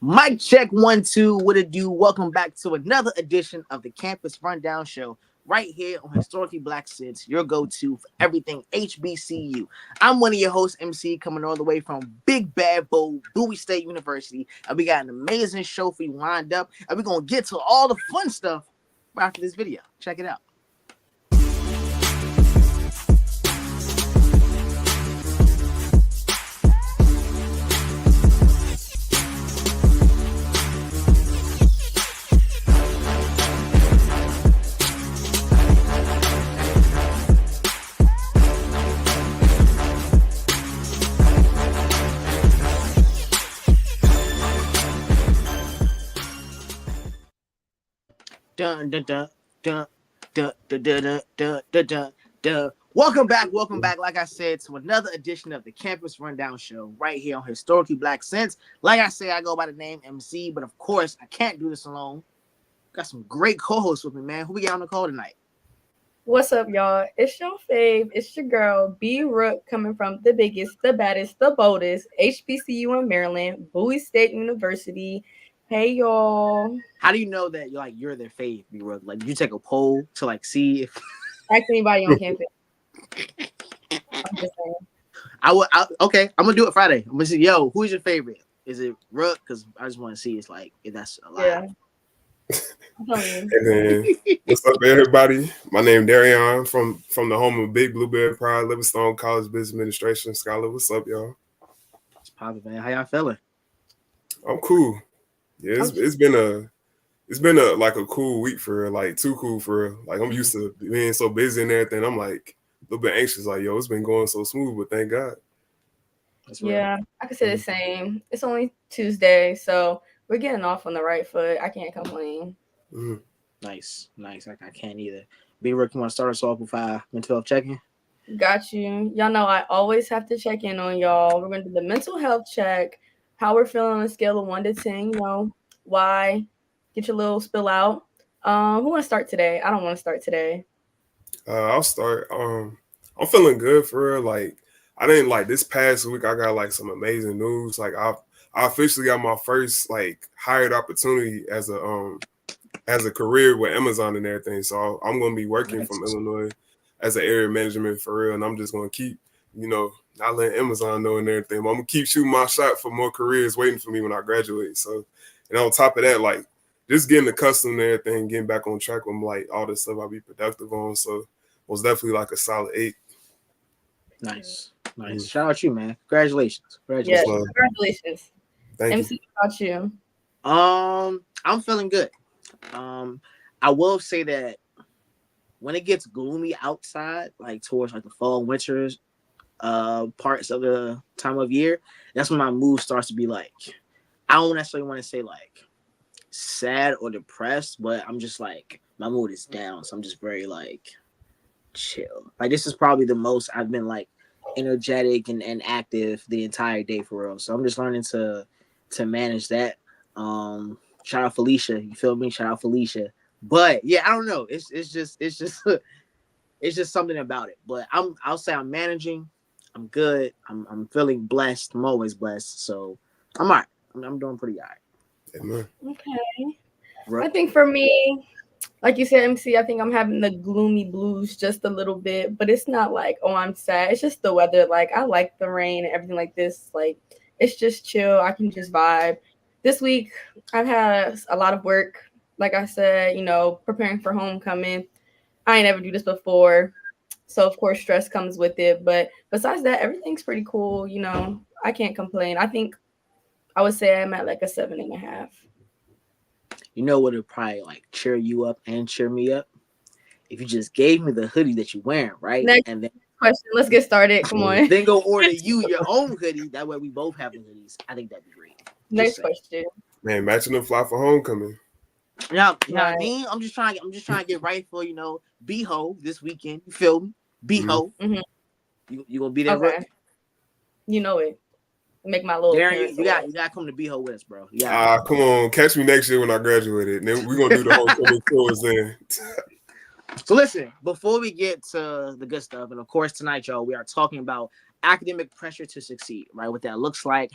Mic check 1 2. What it do? Welcome back to another edition of the Campus Rundown Show. Right here on Historically Black Sense, your go-to for everything HBCU. I'm one of your hosts, MC, coming all the way from Big Bad Bold, Bowie State University, and we got an amazing show for you lined up, and we're gonna get to all the fun stuff right after this video. Check it out. Dun dun dun dun dun dun dun dun dun dun dun. Welcome back. Like I said, to another edition of the Campus Rundown Show right here on Historically Black Sense. Like I say, I go by the name MC, but of course, I can't do this alone. Got some great co-hosts with me, man. Who we got on the call tonight? What's up, y'all? It's your fave. It's your girl, B Rook, coming from the biggest, the baddest, the boldest HBCU in Maryland, Bowie State University. Hey, y'all. How do you know that you're their fave, B Rook? Like, did you take a poll to see if Ask anybody on campus. I'm just saying. Okay, I'm gonna do it Friday. I'm gonna say, yo, who's your favorite? Is it Rook? Because I just want to see if that's a lie. Yeah. And then, what's up, everybody? My name is Darion from the home of Big Blueberry Pride, Livingstone College Business Administration Scholar. What's up, y'all? It's positive, man. How y'all feeling? I'm cool. Yeah, it's been a cool week for real, too cool for real. I'm used to being so busy and everything. I'm a little bit anxious. It's been going so smooth, but thank God. Yeah, I could say the same. It's only Tuesday, so we're getting off on the right foot. I can't complain. Mm-hmm. Nice. I can't either. B Rook, you want to start us off with mental health check-in? Got you. Y'all know I always have to check in on y'all. We're going to do the mental health check, how we're feeling on a scale of 1 to 10. Why? Get your little spill out. Who want to start today? I don't want to start today. I'll start. I'm feeling good for real. I didn't this past week. I got some amazing news. I officially got my first hired opportunity as a career with Amazon and everything. So I'm gonna be working from Illinois as an area management for real, and I'm just gonna keep not letting Amazon know and everything. But I'm gonna keep shooting my shot for more careers waiting for me when I graduate. So, and on top of that, just getting accustomed to everything, getting back on track with all the stuff I'll be productive on. So it was definitely a solid 8. Nice. Shout out to you, man. Congratulations. Yes, congratulations. Thank MC, you. How about you? I'm feeling good. I will say that when it gets gloomy outside, towards the fall and winters parts of the time of year, that's when my mood starts to be I don't necessarily want to say sad or depressed, but I'm just my mood is down, so I'm just very chill. This is probably the most I've been energetic and active the entire day for real. So I'm just learning to manage that. Shout out Felicia, you feel me? Shout out Felicia. But yeah, I don't know. It's just it's just something about it. But I'll say I'm managing. I'm good. I'm feeling blessed. I'm always blessed. So I'm all right. I'm doing pretty all right. Amen. Okay. Right. I think for me, like you said, MC, I think I'm having the gloomy blues just a little bit, but it's not I'm sad. It's just the weather. I like the rain and everything like this. It's just chill. I can just vibe. This week, I've had a lot of work. Like I said, preparing for homecoming. I ain't never do this before. So, of course, stress comes with it. But besides that, everything's pretty cool. I can't complain. I think I would say I'm at a 7.5. You know what would probably cheer you up and cheer me up? If you just gave me the hoodie that you're wearing, right? Next and then question. Let's get started. Come on. Then go order you your own hoodie. That way we both have the hoodies. I think that'd be great. Next question. Man, matching the fly for homecoming. Yeah, you know what I mean? I'm just trying to get right for B-Ho this weekend. You feel me? B-Ho. Mm-hmm. You gonna be there, okay. Rook? You know it. Make my little. Darren, you gotta come to B-Ho with us, bro. Come on, catch me next year when I graduated. And then we're gonna do the homecoming tours then. So listen, before we get to the good stuff, and of course tonight, y'all, we are talking about academic pressure to succeed, right? What that looks like,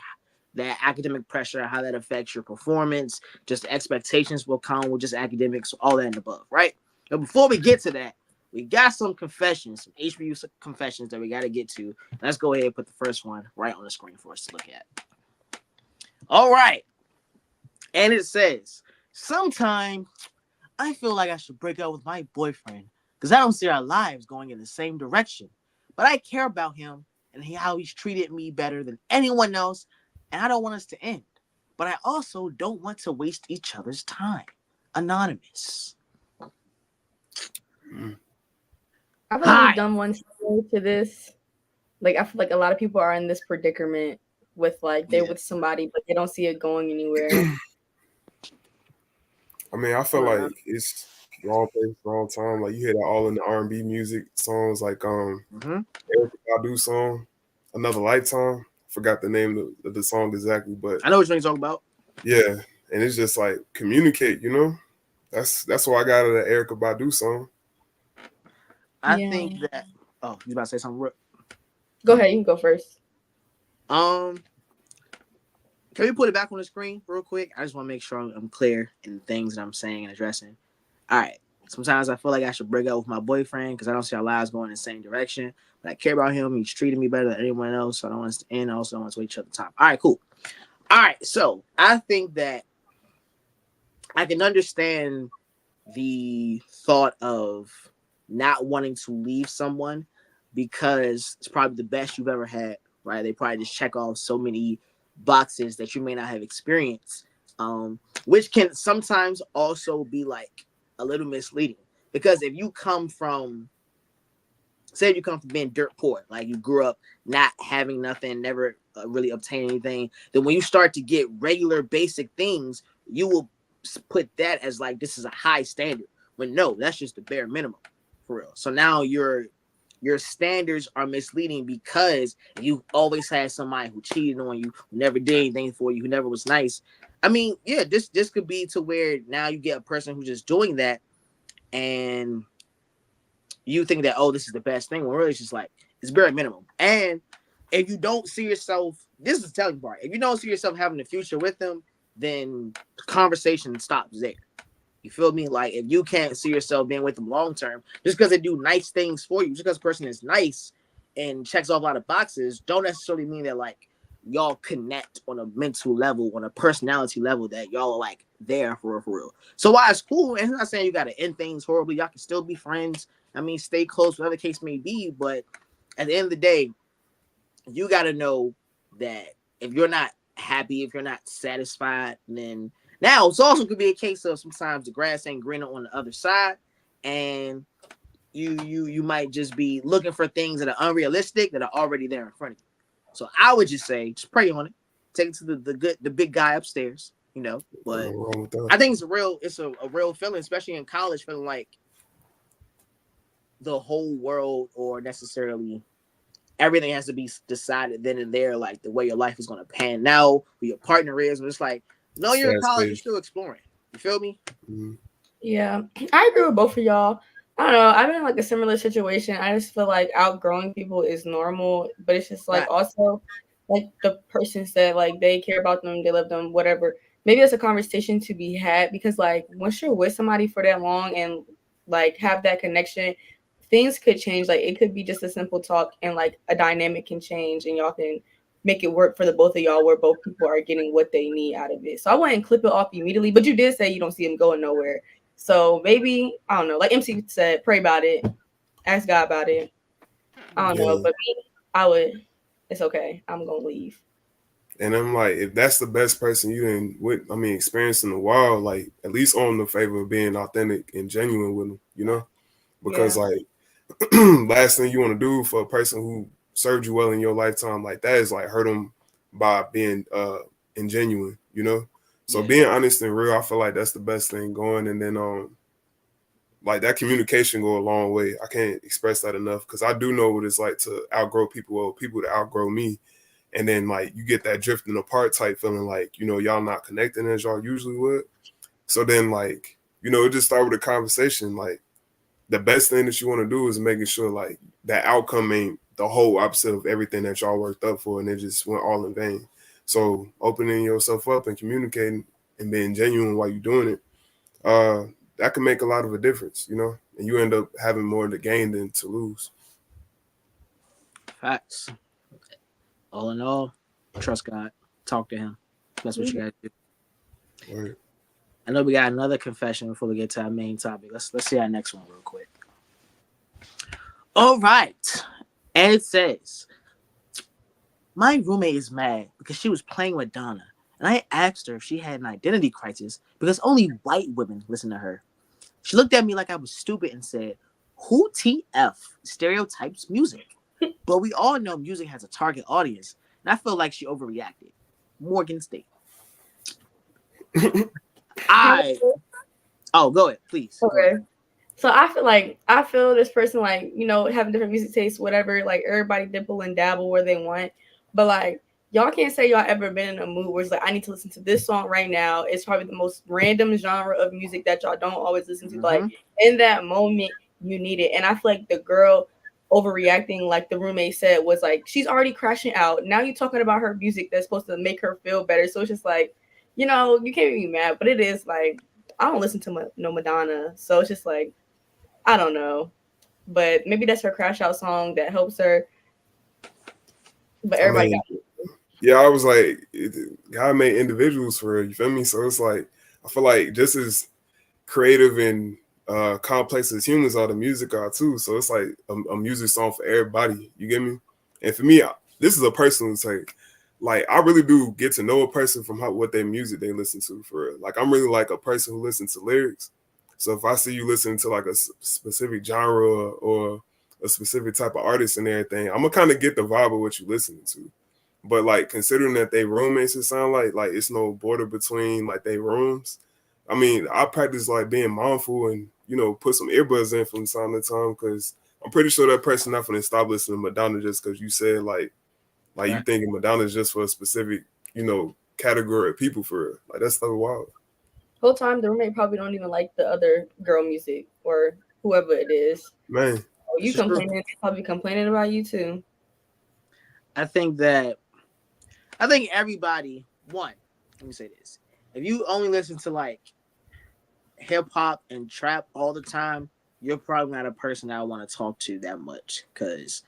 that academic pressure, how that affects your performance, just expectations will come with just academics, all that and above, right? But before we get to that, we got some confessions, some HBU confessions that we got to get to. Let's go ahead and put the first one right on the screen for us to look at. All right. And it says, sometime I feel like I should break up with my boyfriend because I don't see our lives going in the same direction. But I care about him and how he's treated me better than anyone else, and I don't want us to end. But I also don't want to waste each other's time. Anonymous. I feel like we've Hi. done one similar to this. Like I feel like a lot of people are in this predicament with like they're with somebody but they don't see it going anywhere. I mean, I feel like it's wrong place, wrong time. Like you hear that all in the R&B music songs, like Erykah Badu song, Another Lifetime. Forgot the name of the song exactly, but I know what you're talking about. Yeah, and it's just like communicate. That's what I got out of the Erykah Badu song. I think that. Oh, you about to say something? Go ahead, you can go first. Can we put it back on the screen real quick? I just want to make sure I'm clear in the things that I'm saying and addressing. All right. Sometimes I feel like I should break up with my boyfriend because I don't see our lives going in the same direction. But I care about him. He's treating me better than anyone else. So I don't want us to end. I also don't want to waste each other's time. All right, cool. All right. So I think that I can understand the thought of not wanting to leave someone because it's probably the best you've ever had, right? They probably just check off so many boxes that you may not have experienced, which can sometimes also be like a little misleading. Because if you come from, say, if you come from being dirt poor, like you grew up not having nothing, never really obtain anything, then when you start to get regular basic things, you will put that as like this is a high standard. When no, that's just the bare minimum, for real. So now your standards are misleading because you always had somebody who cheated on you, who never did anything for you, who never was nice. I mean, yeah, this could be to where now you get a person who's just doing that, and you think that, oh, this is the best thing, when really it's just like it's bare minimum. And if you don't see yourself, this is the telling part. If you don't see yourself having a future with them, then conversation stops there. You feel me? Like if you can't see yourself being with them long term, just because they do nice things for you, just because a person is nice and checks off a lot of boxes, don't necessarily mean that like y'all connect on a mental level, on a personality level, that y'all are like there for real. So while it's cool, and I'm not saying you gotta end things horribly, y'all can still be friends. I mean, stay close, whatever the case may be. But at the end of the day, you gotta know that if you're not happy, if you're not satisfied, then now it's also could be a case of sometimes the grass ain't greener on the other side, and you might just be looking for things that are unrealistic that are already there in front of you. So I would just say, just pray on it, take it to the big guy upstairs, But I think it's a real feeling, especially in college, feeling like the whole world or necessarily everything has to be decided then and there, like the way your life is going to pan out, who your partner is. But it's like, no, you're in college, you're still exploring. You feel me? Mm-hmm. Yeah, I agree with both of y'all. I don't know. I've been in like a similar situation. I just feel like outgrowing people is normal, but it's just like also like the person said, like they care about them, they love them, whatever. Maybe it's a conversation to be had because like once you're with somebody for that long and like have that connection, things could change. Like it could be just a simple talk and like a dynamic can change and y'all can make it work for the both of y'all where both people are getting what they need out of it. So I wouldn't clip it off immediately, but you did say you don't see them going nowhere. So maybe, I don't know, like MC said, pray about it, ask God about it. I don't know, but me, it's okay. I'm going to leave. And I'm like, if that's the best person you experience in a while, like at least on the favor of being authentic and genuine with them, because like last thing you want to do for a person who served you well in your lifetime like that is like hurt them by being ingenuine, So being honest and real, I feel like that's the best thing going. And then like that communication go a long way. I can't express that enough because I do know what it's like to outgrow people or people to outgrow me. And then like you get that drifting apart type feeling like, y'all not connecting as y'all usually would. So then like, it just start with a conversation. Like the best thing that you want to do is making sure like that outcome ain't the whole opposite of everything that y'all worked up for and it just went all in vain. So opening yourself up and communicating and being genuine while you're doing it, that can make a lot of a difference, you know, and you end up having more to gain than to lose. Facts. All in all, trust God. Talk to Him. That's what you gotta do. Right. I know we got another confession before we get to our main topic. Let's see our next one real quick. All right, and it says, my roommate is mad because she was playing Madonna, and I asked her if she had an identity crisis because only white women listen to her. She looked at me like I was stupid and said, "Who TF stereotypes music?" But we all know music has a target audience, and I feel like she overreacted. Morgan State. Go ahead, please. Go Okay. ahead. So I feel this person like, you know, having different music tastes, whatever, like everybody dibble and dabble where they want. But like y'all can't say y'all ever been in a mood where it's like I need to listen to this song right now. It's probably the most random genre of music that y'all don't always listen to. Like in that moment you need it. And I feel like the girl overreacting, like the roommate said, was like she's already crashing out. Now you're talking about her music that's supposed to make her feel better. So it's just like, you know, you can't be mad, but it is like I don't listen to no Madonna. So it's just like I don't know, but maybe that's her crash out song that helps her. But everybody got it. Yeah, I was like, God made individuals for it, you feel me? So it's like, I feel like just as creative and complex as humans are, the music are too. So it's like a music song for everybody, you get me? And for me, this is a personal take. Like, I really do get to know a person from what their music they listen to for real. Like, I'm really like a person who listens to lyrics. So if I see you listening to like a specific genre or a specific type of artist and everything, I'm gonna kind of get the vibe of what you're listening to. But like considering that they roommates, it sound like it's no border between like they rooms. I mean, I practice like being mindful and put some earbuds in from time to time because I'm pretty sure that person not gonna stop listening to Madonna just because you said like you thinking Madonna is just for a specific category of people for real. Like that's so wild. Whole time the roommate probably don't even like the other girl music or whoever it is. Man, oh, you complaining? They probably complaining about you too. I think everybody, let me say this. If you only listen to like hip hop and trap all the time, you're probably not a person I want to talk to that much. Because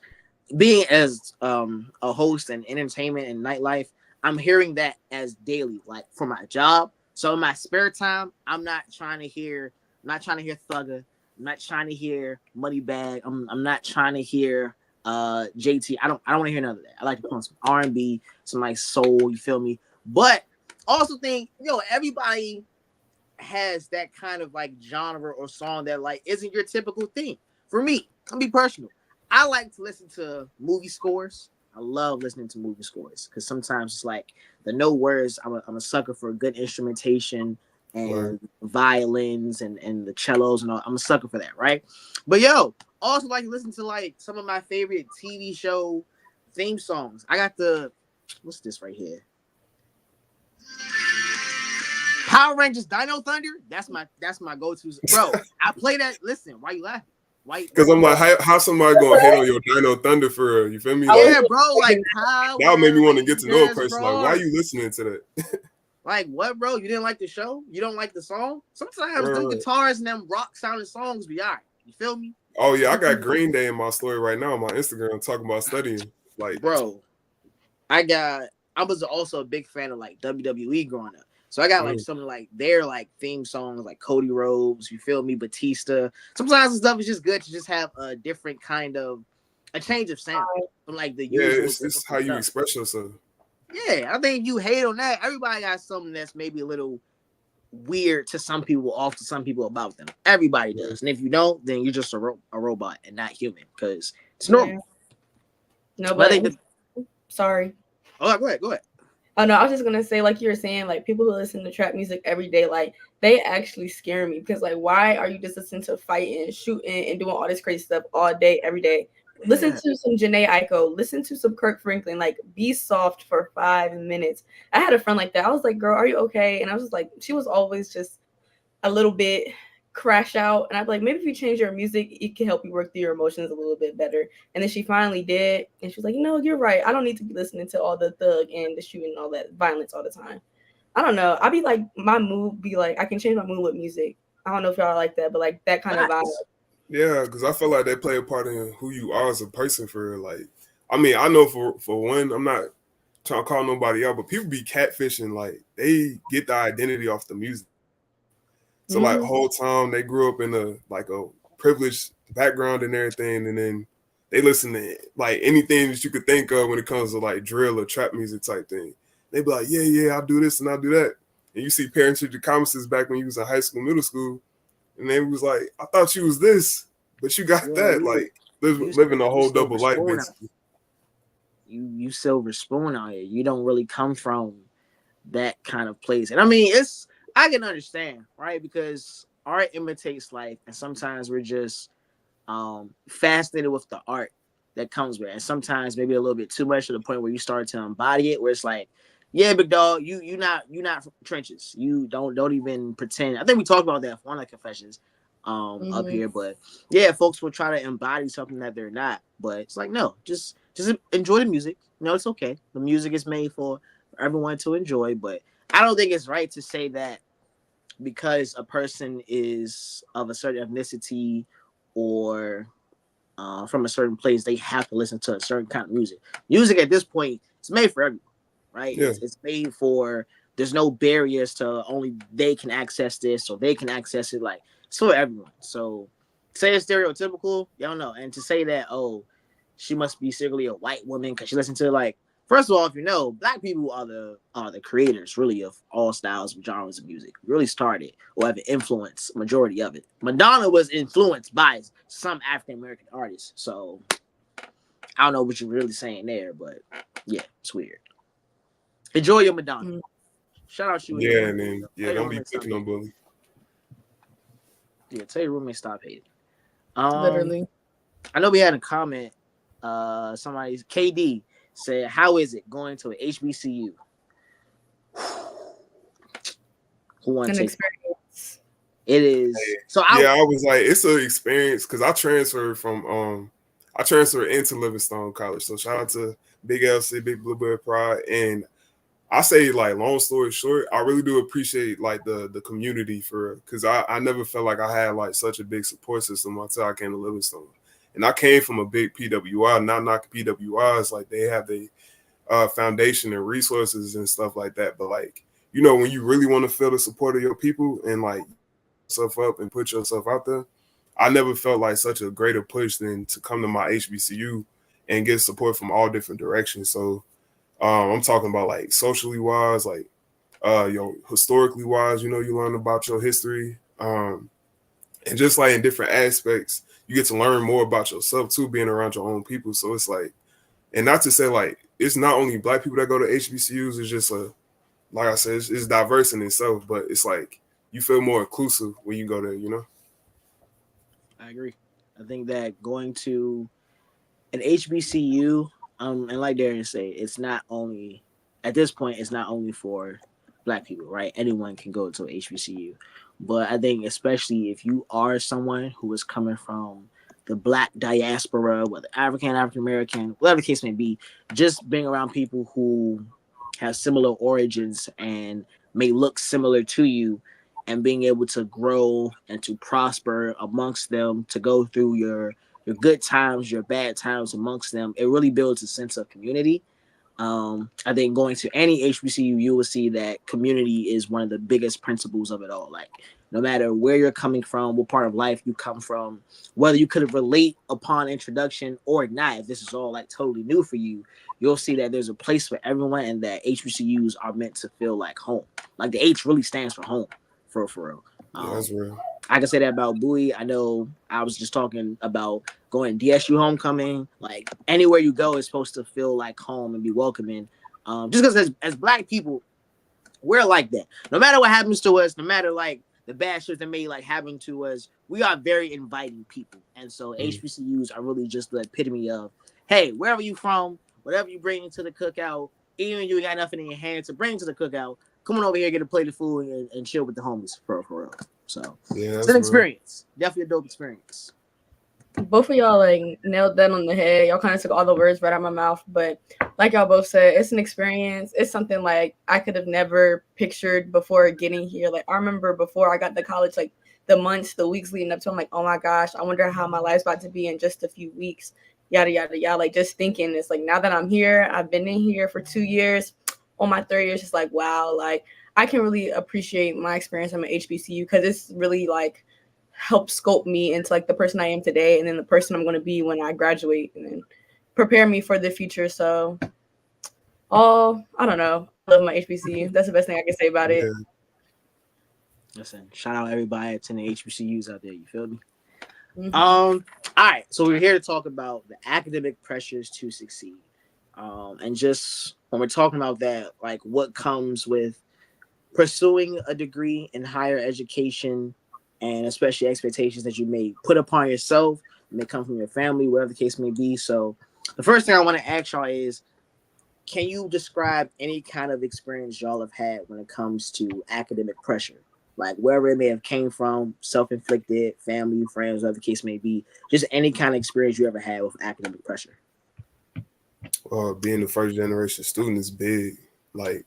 being as a host and entertainment and nightlife, I'm hearing that as daily, like for my job. So in my spare time, I'm not trying to hear Thugger. I'm not trying to hear Moneybag. I'm not trying to hear JT. I don't want to hear none of that. I like to put on some R&B, some like soul, you feel me? But also think, everybody has that kind of like genre or song that like isn't your typical thing. For me, I'll be personal. I like to listen to movie scores. I love listening to movie scores because sometimes it's like the no words. I'm a sucker for good instrumentation and violins and the cellos and all. I'm a sucker for that, right? But also like to listen to like some of my favorite TV show theme songs. I got what's this right here? Power Rangers Dino Thunder. That's my go-to, bro. I play that. Listen, why you laughing? Because I'm like, how somebody gonna hate on your Dino Thunder for real? You feel me? Yeah, bro. Like that would make me want to get to know a person. Like, why are you listening to that? Like, what, bro? You didn't like the show? You don't like the song? Sometimes them guitars and them rock sounding songs be all right. You feel me? Oh yeah, I got Green Day in my story right now on my Instagram talking about studying. Like, bro, I was also a big fan of like WWE growing up. So I got like some like their like theme songs like Cody Rhodes, you feel me, Batista. Sometimes the stuff is just good to just have a different kind of a change of sound from like the usual. It's how you express yourself. Yeah, I think if you hate on that, everybody got something that's maybe a little weird to some people, off to some people about them. Everybody does, and if you don't, then you're just a robot and not human because it's normal. No, but sorry. Oh, go ahead. Oh no, I was just gonna say, like you were saying, like people who listen to trap music every day, like they actually scare me because like why are you just listening to fighting, shooting, and doing all this crazy stuff all day, every day? Yeah. Listen to some Janae Aiko, listen to some Kirk Franklin, like be soft for 5 minutes. I had a friend like that. I was like, girl, are you okay? And I was like, she was always just a little bit crash out, and I'd be like, maybe if you change your music, it can help you work through your emotions a little bit better. And then she finally did, and she was like, you're right. I don't need to be listening to all the thug and the shooting and all that violence all the time. I don't know. I'd be like, my mood be like, I can change my mood with music. I don't know if y'all like that, but like that kind of vibe. Yeah, because I feel like they play a part in who you are as a person. For like, I mean, I know for one, I'm not trying to call nobody out, but people be catfishing. Like they get their identity off the music. So like whole time they grew up in a privileged background and everything, and then they listen to like anything that you could think of when it comes to like drill or trap music type thing. They be like, yeah, I'll do this and I'll do that. And you see parents teacher conferences back when you was in high school, middle school, and they was like, I thought you was this, but you got that. Like living a whole double life basically. You silver spoon out here. You don't really come from that kind of place. And I mean, I can understand, right? Because art imitates life, and sometimes we're just fascinated with the art that comes with it. And sometimes maybe a little bit too much to the point where you start to embody it, where it's like, yeah, big dog, you're not trenches. You don't even pretend. I think we talked about that for one of the confessions up here, but yeah, folks will try to embody something that they're not. But it's like, no, just enjoy the music. No, it's okay. The music is made for everyone to enjoy, but I don't think it's right to say that because a person is of a certain ethnicity or from a certain place, they have to listen to a certain kind of music. Music at this point is made for everyone, right? Yeah. It's made for, there's no barriers to only they can access this or they can access it. Like, it's for everyone. So say it's stereotypical, you don't know. And to say that, oh, she must be secretly a white woman because she listened to, like, first of all, if you know, black people are the creators really of all styles of genres of music. Really started or have influenced majority of it. Madonna was influenced by some African American artists. So I don't know what you're really saying there, but yeah, it's weird. Enjoy your Madonna. Shout out to you. Yeah, and then don't be picking on bully. Yeah, tell your roommate stop hating. Literally. I know we had a comment. Somebody's KD said, "How is it going to an HBCU?" Who wants an experience? It is. So I was like, it's an experience because I transferred into Livingstone College. So shout out to Big LC, Big Blueberry Pride, and I say, like, long story short, I really do appreciate like the community because I never felt like I had like such a big support system until I came to Livingstone. And I came from a big PWI, not knocking PWIs, like they have the foundation and resources and stuff like that. But like, when you really want to feel the support of your people and like yourself up and put yourself out there, I never felt like such a greater push than to come to my HBCU and get support from all different directions. So I'm talking about like socially wise, like historically wise, you learn about your history. And just like in different aspects, you get to learn more about yourself too, being around your own people. So it's like, and not to say like it's not only black people that go to HBCUs, it's just like I said, it's diverse in itself, but it's like you feel more inclusive when you go there, I agree. I think that going to an HBCU, and like Darian say, it's not only at this point, it's not only for black people, right? Anyone can go to a HBCU. But I think especially if you are someone who is coming from the black diaspora, whether African American, whatever the case may be, just being around people who have similar origins and may look similar to you, and being able to grow and to prosper amongst them, to go through your good times, your bad times amongst them, it really builds a sense of community. I think going to any HBCU, you will see that community is one of the biggest principles of it all. Like, no matter where you're coming from, what part of life you come from, whether you could relate upon introduction or not, if this is all like totally new for you, you'll see that there's a place for everyone, and that HBCUs are meant to feel like home. Like, the H really stands for home, for real. Yeah, that's real. I can say that about Bowie. I know I was just talking about going DSU homecoming. Like, anywhere you go is supposed to feel like home and be welcoming. Just because as black people, we're like that. No matter what happens to us, no matter like the bad shit that may like happen to us, we are very inviting people. And so HBCUs are really just the epitome of, hey, wherever you from, whatever you bring into the cookout, even if you got nothing in your hand to bring to the cookout, come on over here, get a plate of food and chill with the homies for real. So Yeah, it's that's an real. experience. Definitely a dope experience. Both of y'all like nailed that on the head. Y'all kind of took all the words right out of my mouth, but like y'all both said, it's an experience. It's something like I could have never pictured before getting here. Like I remember before I got to college, like the months, the weeks leading up to, I'm like, oh my gosh, I wonder how my life's about to be in just a few weeks. Yada yada yada. Like just thinking, it's like now that I'm here, I've been in here for 2 years. On my third year, it's just like wow, like I can really appreciate my experience at my HBCU because it's really like help sculpt me into like the person I am today and then the person I'm going to be when I graduate and then prepare me for the future. So, I don't know. I love my HBCU. That's the best thing I can say about it. Yeah. Listen, shout out everybody attending HBCUs out there. You feel me? Mm-hmm. All right. So we're here to talk about the academic pressures to succeed. And just when we're talking about that, like what comes with pursuing a degree in higher education and especially expectations that you may put upon yourself, may come from your family, whatever the case may be. So the first thing I want to ask y'all is, can you describe any kind of experience y'all have had when it comes to academic pressure? Like wherever it may have came from, self-inflicted, family, friends, whatever the case may be, just any kind of experience you ever had with academic pressure. Being the first generation student is big. Like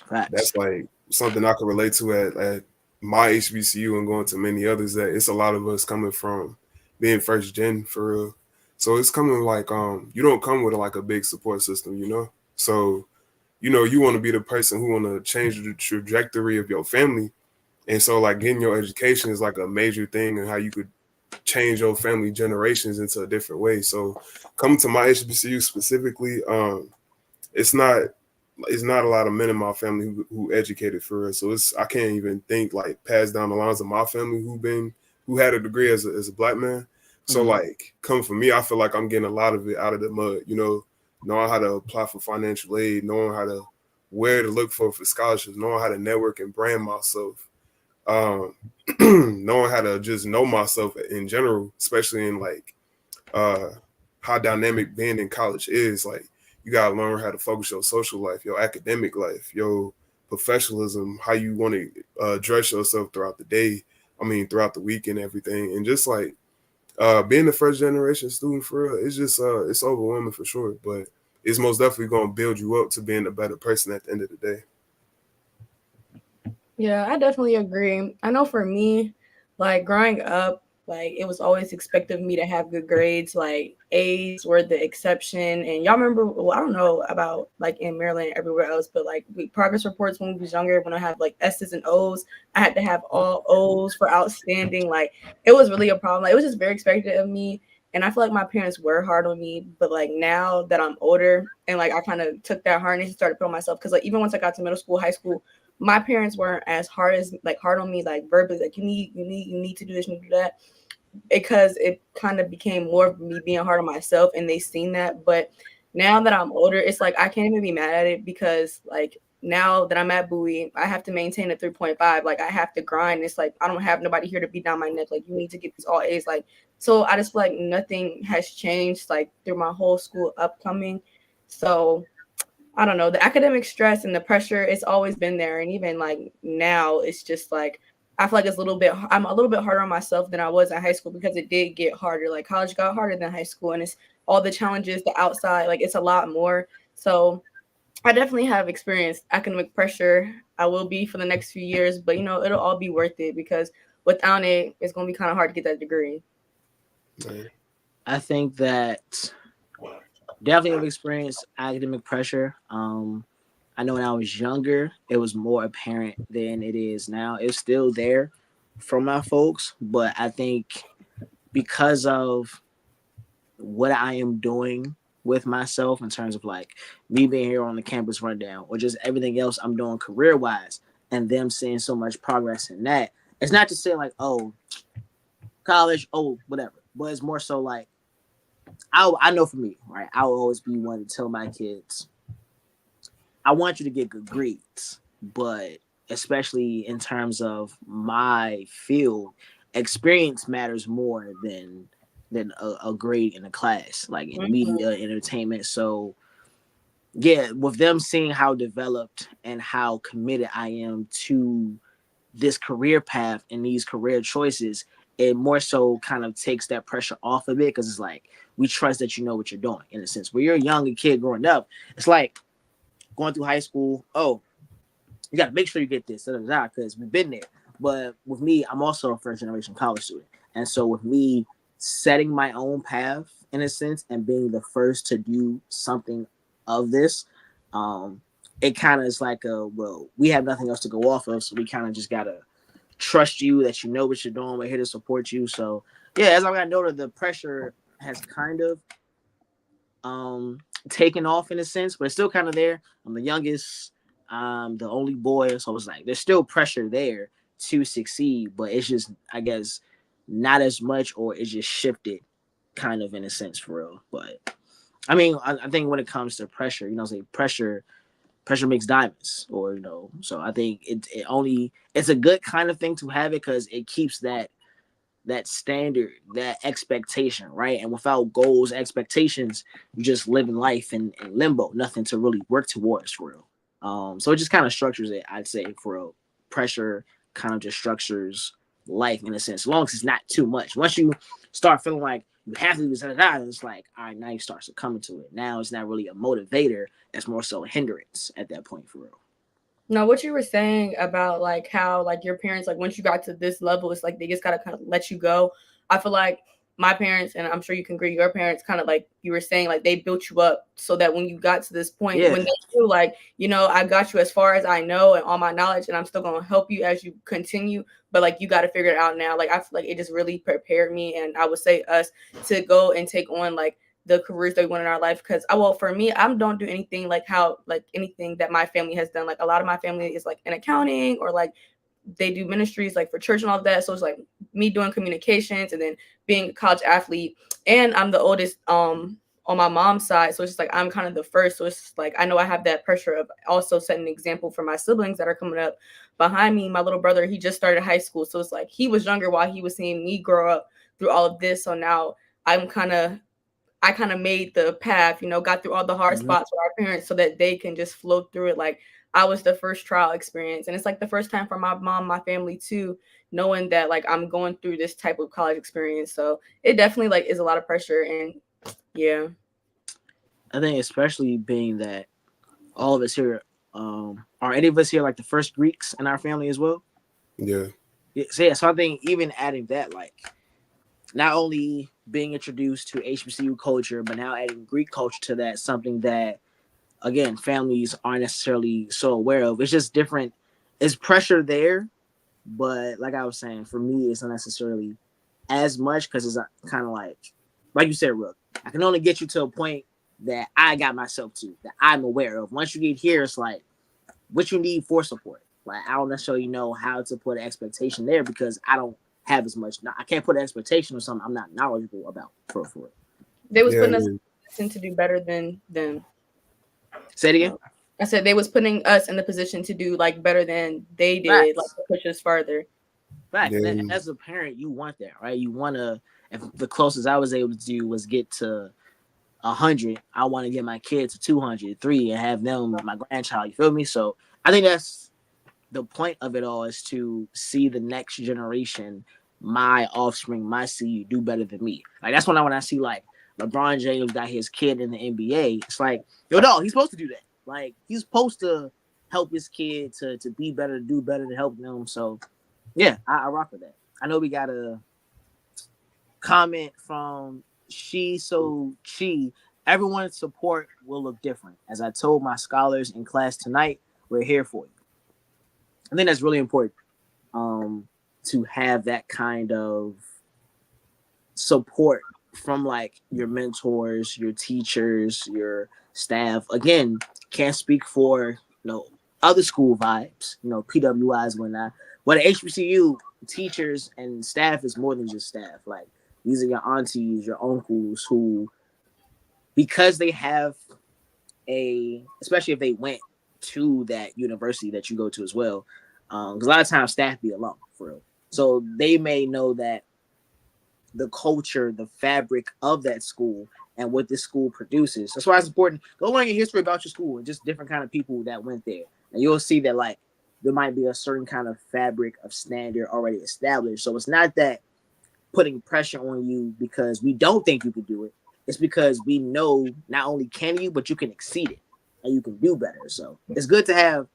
Facts. that's like something I can relate to at my HBCU and going to many others. That it's a lot of us coming from being first gen for real. So it's coming like you don't come with like a big support system, you know. So you want to be the person who want to change the trajectory of your family, and so like getting your education is like a major thing and how you could change your family generations into a different way. So coming to my HBCU specifically, it's not a lot of men in my family who educated for us. So I can't even think like passed down the lines of my family who had a degree as a black man. So Mm-hmm. like coming from me, I feel like I'm getting a lot of it out of the mud, knowing how to apply for financial aid, knowing how to where to look for scholarships, knowing how to network and brand myself, um, knowing how to just know myself in general, especially in like uh, how dynamic being in college is. Like you gotta learn how to focus your social life, your academic life, your professionalism, how you want to dress yourself throughout the day. I mean, throughout the week and everything, and just like being a first generation student for real, it's just it's overwhelming for sure, but it's most definitely gonna build you up to being a better person at the end of the day. Yeah, I definitely agree. I know for me, like growing up, like it was always expected of me to have good grades. Like A's were the exception. And y'all remember, well, I don't know about like in Maryland, everywhere else, but like progress reports when we was younger, when I had like S's and O's, I had to have all O's for outstanding. Like it was really a problem. Like it was just very expected of me. And I feel like my parents were hard on me, but like now that I'm older and like I kind of took that hardness and started putting on myself, because like even once I got to middle school, high school, my parents weren't as hard on me, like verbally, like you need to do this, you need to do that, because it kind of became more of me being hard on myself, and they seen that. But now that I'm older, it's like I can't even be mad at it, because like now that I'm at Bowie, I have to maintain a 3.5. Like I have to grind. It's like I don't have nobody here to beat down my neck. Like you need to get these all A's. Like so, I just feel like nothing has changed like through my whole school upcoming. So I don't know, the academic stress and the pressure, it's always been there. And even like now, it's just like, I feel like I'm a little bit harder on myself than I was in high school, because it did get harder. Like college got harder than high school, and it's all the challenges, the outside, like it's a lot more. So I definitely have experienced academic pressure. I will be for the next few years, but it'll all be worth it, because without it, it's going to be kind of hard to get that degree. Man. I think that definitely have experienced academic pressure. I know when I was younger, it was more apparent than it is now. It's still there from my folks, but I think because of what I am doing with myself in terms of like me being here on the campus rundown or just everything else I'm doing career wise and them seeing so much progress in that, it's not to say like, oh, college, oh, whatever, but it's more so like, I know for me, right, I will always be one to tell my kids, I want you to get good grades, but especially in terms of my field, experience matters more than a grade in a class, like in Mhm. media entertainment. So yeah, with them seeing how developed and how committed I am to this career path and these career choices, it more so kind of takes that pressure off of it because it's like we trust that you know what you're doing in a sense. When you're a younger kid growing up, it's like going through high school. Oh, you got to make sure you get this, because we've been there. But with me, I'm also a first generation college student, and so with me setting my own path in a sense and being the first to do something of this, um, it kind of is like a well, we have nothing else to go off of, so we kind of just gotta trust you that you know what you're doing. We're here to support you. So yeah, as I got noted, the pressure has kind of taken off in a sense, but it's still kind of there. I'm the youngest, I'm the only boy, so it's like there's still pressure there to succeed, but it's just I guess not as much, or it's just shifted kind of in a sense for real. But I mean, I think when it comes to pressure, say pressure makes diamonds, or so I think it's a good kind of thing to have it because it keeps that standard, that expectation, right? And without goals, expectations, you just live in life in limbo, nothing to really work towards for real. So it just kind of structures it, I'd say, for real. Pressure kind of just structures life in a sense, as long as it's not too much. Once you start feeling like you have to do this, it's like, all right, now you start succumbing to it. Now it's not really a motivator, it's more so a hindrance at that point for real. No, what you were saying about like how like your parents, like once you got to this level, it's like they just gotta kind of let you go. I feel like my parents, and I'm sure you can agree, your parents kind of like you were saying, like they built you up so that when you got to this point, Yeah. when they feel like, I got you as far as I know and all my knowledge, and I'm still gonna help you as you continue, but like you got to figure it out now. Like I feel like it just really prepared me, and I would say us to go and take on like the careers that we want in our life. Because for me, I don't do anything like anything that my family has done. Like a lot of my family is like in accounting, or like they do ministries like for church and all of that. So it's like me doing communications and then being a college athlete. And I'm the oldest on my mom's side. So it's just like I'm kind of the first. So it's just like I know I have that pressure of also setting an example for my siblings that are coming up behind me. My little brother, he just started high school. So it's like he was younger while he was seeing me grow up through all of this. So now I kind of made the path, got through all the hard spots with our parents so that they can just flow through it. Like I was the first trial experience. And it's like the first time for my mom, my family too, knowing that like I'm going through this type of college experience. So it definitely like is a lot of pressure. And yeah. I think especially being that all of us here, are any of us here like the first Greeks in our family as well? Yeah. So I think even adding that, like not only being introduced to HBCU culture, but now adding Greek culture to that, something that again families aren't necessarily so aware of. It's just different. It's pressure there, but like I was saying, for me, it's not necessarily as much because it's kind of like you said, Rook. I can only get you to a point that I got myself to, that I'm aware of. Once you get here, it's like what you need for support. Like I don't necessarily know how to put an expectation there because I don't have as much. I can't put an expectation on something I'm not knowledgeable about for it. They was putting us in a position to do better than them. Say it again. I said they was putting us in the position to do like better than they did, Facts. like to push us further. Right. Yeah. As a parent, you want that, right? You want to. If the closest I was able to do was get to 100, I want to get my kids to 200, 3, and have them my grandchild. You feel me? So I think that's the point of it all, is to see the next generation, my offspring, my seed, do better than me. Like that's when I see like LeBron James got his kid in the NBA. It's like, yo, no, he's supposed to do that. Like he's supposed to help his kid to be better, to do better, to help them. So yeah, I rock with that. I know we got a comment from Chi. Everyone's support will look different. As I told my scholars in class tonight, we're here for you. I think that's really important, to have that kind of support from like your mentors, your teachers, your staff. Again, can't speak for other school vibes, PWIs, whatnot. But at HBCU, teachers and staff is more than just staff. Like these are your aunties, your uncles, who, because they have especially if they went to that university that you go to as well, because a lot of times staff be alone for real. So they may know that the culture, the fabric of that school, and what this school produces. That's why it's important. Go learn your history about your school and just different kind of people that went there, and you'll see that like there might be a certain kind of fabric of standard already established. So it's not that putting pressure on you because we don't think you can do it. It's because we know not only can you, but you can exceed it and you can do better. So it's good to have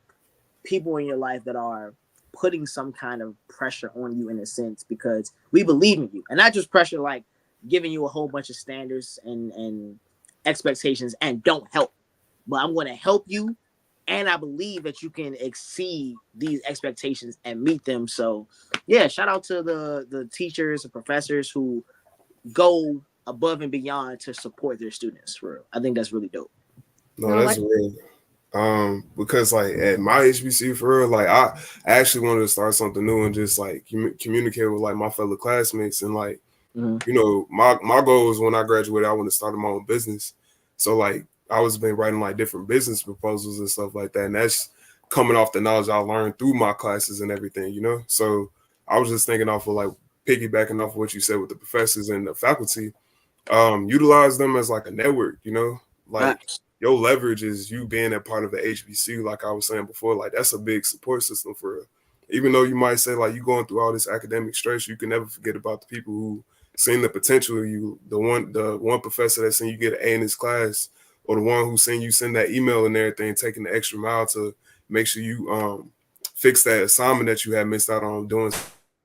people in your life that are putting some kind of pressure on you in a sense because we believe in you. And not just pressure like giving you a whole bunch of standards and expectations and don't help. But I'm going to help you and I believe that you can exceed these expectations and meet them. So, yeah, shout out to the teachers and professors who go above and beyond to support their students. For real. I think that's really dope. No, No, that's like real. Because like at my HBCU for real, like I actually wanted to start something new and just like communicate with like my fellow classmates and like Mm-hmm. my goal was when I graduated, I want to start my own business. So like I was been writing like different business proposals and stuff like that, and that's coming off the knowledge I learned through my classes and everything. So I was just thinking off of like piggybacking off of what you said with the professors and the faculty, utilize them as like a network. Like Facts. your leverage is you being a part of the HBCU, like I was saying before, like that's a big support system for real. Even though you might say like you going through all this academic stress, you can never forget about the people who seen the potential of you, the one professor that seen you get an A in his class, or the one who seen you send that email and everything, taking the extra mile to make sure you fix that assignment that you had missed out on doing,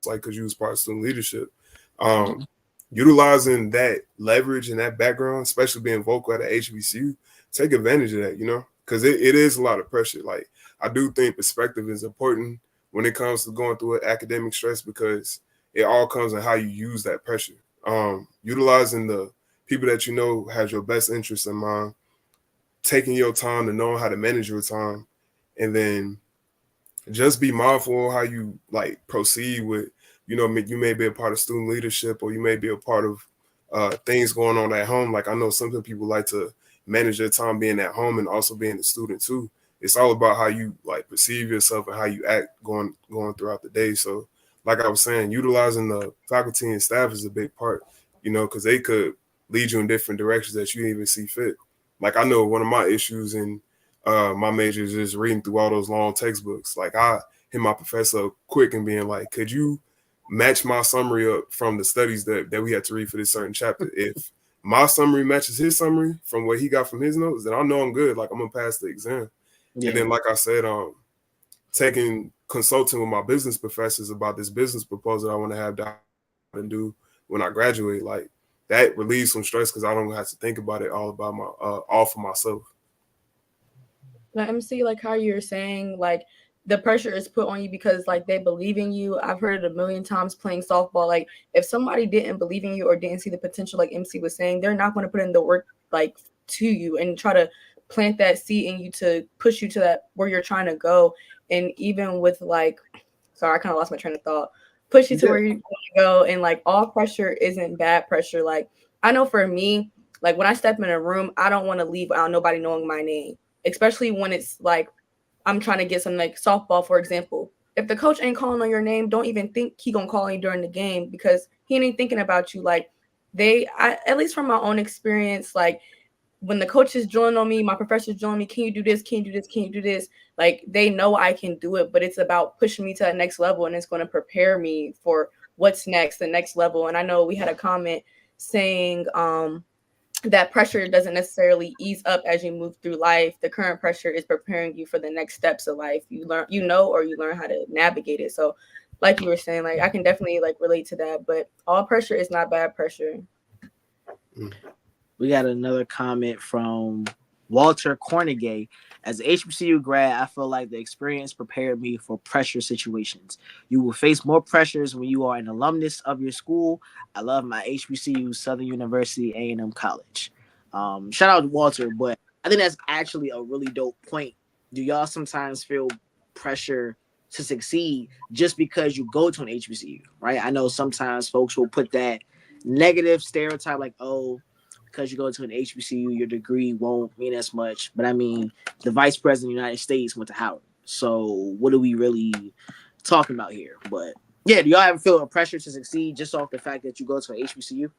like because you was part of student leadership. Um, Mm-hmm. Utilizing that leverage and that background, especially being vocal at a HBCU, take advantage of that, because it is a lot of pressure. Like I do think perspective is important when it comes to going through academic stress because it all comes in how you use that pressure. Utilizing the people that you know has your best interests in mind, taking your time to know how to manage your time, and then just be mindful of how you like proceed with you may be a part of student leadership or you may be a part of things going on at home. Like I know some people like to manage their time being at home and also being a student too. It's all about how you like perceive yourself and how you act going throughout the day. So like I was saying, utilizing the faculty and staff is a big part, because they could lead you in different directions that you didn't even see fit. Like I know one of my issues in my major is just reading through all those long textbooks. Like I hit my professor up quick and being like, could you match my summary up from the studies that we had to read for this certain chapter? If my summary matches his summary from what he got from his notes, then I know I'm good. Like I'm gonna pass the exam. And Yeah. then, like I said, taking consulting with my business professors about this business proposal I want to have done and do when I graduate. Like that relieves some stress because I don't have to think about it all for myself. Let MC, like how you're saying, like the pressure is put on you because like they believe in you. I've heard it a million times playing softball. Like if somebody didn't believe in you or didn't see the potential, like MC was saying, they're not going to put in the work like to you and try to plant that seed in you to push you to that where you're trying to go. And even with like, sorry, I kind of lost my train of thought. Push you to Yeah. where you want to go. And like all pressure isn't bad pressure. Like I know for me, like when I step in a room, I don't want to leave without nobody knowing my name, especially when it's like I'm trying to get some like softball, for example. If the coach ain't calling on your name, don't even think he gonna call you during the game because he ain't thinking about you. Like at least from my own experience, like when the coach is drilling on me, my professor's drilling me, can you do this? Can you do this? Can you do this? Like they know I can do it, but it's about pushing me to that next level and it's going to prepare me for what's next, the next level. And I know we had a comment saying, that pressure doesn't necessarily ease up as you move through life. The current pressure is preparing you for the next steps of life. You learn, or you learn how to navigate it. So, like you were saying, like I can definitely like relate to that. But all pressure is not bad pressure. We got another comment from Walter Cornegay. As an HBCU grad, I feel like the experience prepared me for pressure situations. You will face more pressures when you are an alumnus of your school. I love my HBCU, Southern University A&M College. Shout out to Walter, but I think that's actually a really dope point. Do y'all sometimes feel pressure to succeed just because you go to an HBCU, right? I know sometimes folks will put that negative stereotype like, oh, because you go to an HBCU, your degree won't mean as much. But I mean, the vice president of the United States went to Howard. So what are we really talking about here? But yeah, do y'all ever feel a pressure to succeed just off the fact that you go to an HBCU?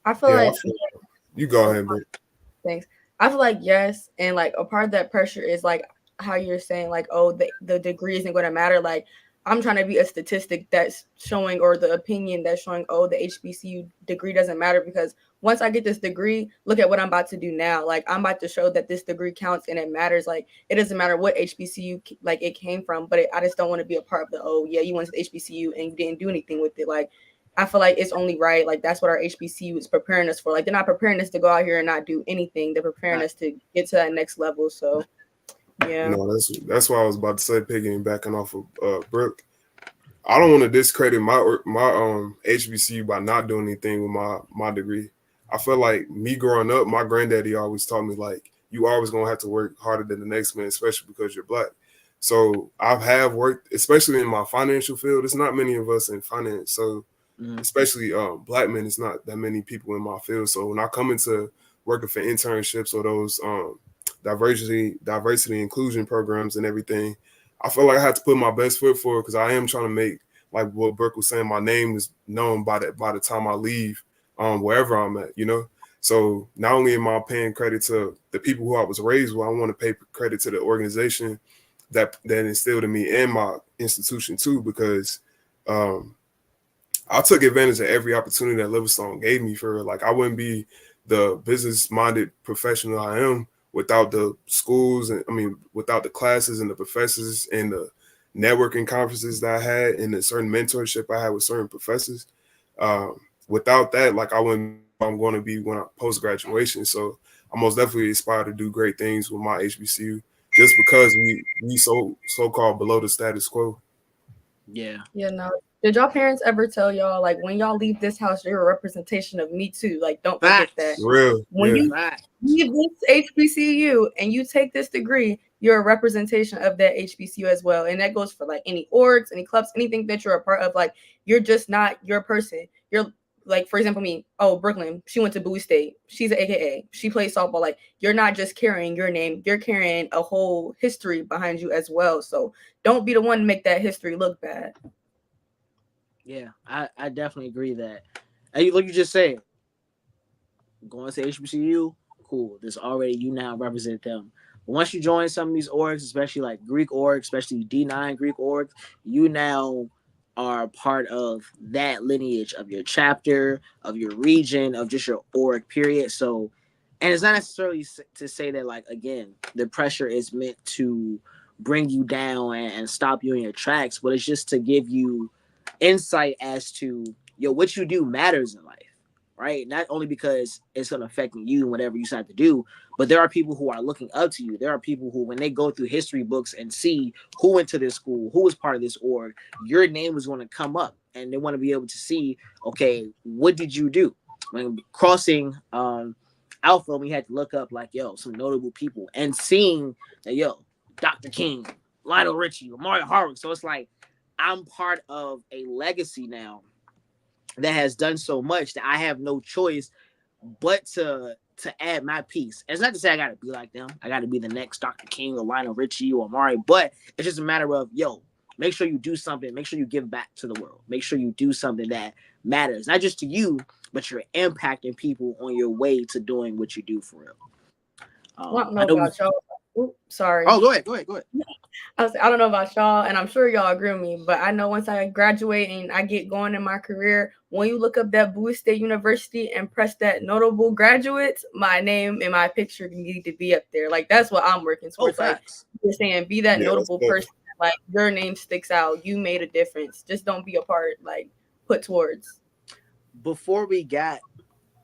I feel Yeah, I like feel you go oh, ahead, but thanks. I feel like yes, and like a part of that pressure is like how you're saying like, oh, the degree isn't going to matter. Like, I'm trying to be a statistic that's showing, or the opinion that's showing, oh, the HBCU degree doesn't matter, because once I get this degree, look at what I'm about to do now. Like, I'm about to show that this degree counts and it matters. Like, it doesn't matter what HBCU like it came from, but I just don't want to be a part of the, oh yeah, you went to the HBCU and you didn't do anything with it. Like, I feel like it's only right. Like, that's what our HBCU is preparing us for. Like, they're not preparing us to go out here and not do anything. They're preparing us to get to that next level. So yeah. No, that's why I was about to say, piggybacking off of Brooke. I don't want to discredit my HBCU by not doing anything with my degree. I feel like me growing up, my granddaddy always taught me like you always gonna have to work harder than the next man, especially because you're black. So I have worked, especially in my financial field. There's not many of us in finance, so especially black men. It's not that many people in my field. So when I come into working for internships or those diversity inclusion programs and everything, I feel like I have to put my best foot forward because I am trying to make, like what Brooke was saying, my name is known by the time I leave wherever I'm at, you know. So not only am I paying credit to the people who I was raised with, I want to pay credit to the organization that instilled in me and my institution too, because I took advantage of every opportunity that Livingstone gave me. For like, I wouldn't be the business-minded professional I am without the schools, and I mean, without the classes and the professors and the networking conferences that I had and the certain mentorship I had with certain professors. Without that, like, I wouldn't. I'm going to be when I post graduation. So I most definitely aspire to do great things with my HBCU, just because we so called below the status quo. Yeah. Yeah, no. Did y'all parents ever tell y'all, like, when y'all leave this house, you're a representation of me too? Like, don't forget that. Real. When Yeah. you leave this HBCU and you take this degree, you're a representation of that HBCU as well. And that goes for like any orgs, any clubs, anything that you're a part of. Like, you're just not your person. You're like, for example, me, Brooklyn, she went to Bowie State. She's an AKA. She plays softball. Like, you're not just carrying your name, you're carrying a whole history behind you as well. So don't be the one to make that history look bad. Yeah, I definitely agree that. And like you just said, going to HBCU, cool. There's already, you now represent them. But once you join some of these orgs, especially like Greek orgs, especially D9 Greek orgs, you now are part of that lineage of your chapter, of your region, of just your org period. So, and it's not necessarily to say that, like, again, the pressure is meant to bring you down and stop you in your tracks, but it's just to give you insight as to, what you do matters in life, right? Not only because it's going to affect you and whatever you decide to do, but there are people who are looking up to you. There are people who, when they go through history books and see who went to this school, who was part of this org, your name is going to come up, and they want to be able to see, okay, what did you do? When crossing Alpha, we had to look up, like, some notable people, and seeing that, Dr. King, Lionel Richie, Mario Harwick. So it's like, I'm part of a legacy now that has done so much that I have no choice but to add my piece. And it's not to say I got to be like them. I got to be the next Dr. King or Lionel Richie or Amari, but it's just a matter of, make sure you do something. Make sure you give back to the world. Make sure you do something that matters, not just to you, but you're impacting people on your way to doing what you do for real. I don't know about y'all. Oops, sorry. Oh, go ahead. I don't know about y'all, and I'm sure y'all agree with me, but I know once I graduate and I get going in my career, when you look up that Bowie State University and press that notable graduates, my name and my picture need to be up there. Like, that's what I'm working towards. Like you're saying, be that notable person. Like, your name sticks out. You made a difference. Just don't be a part, like, put towards. Before we got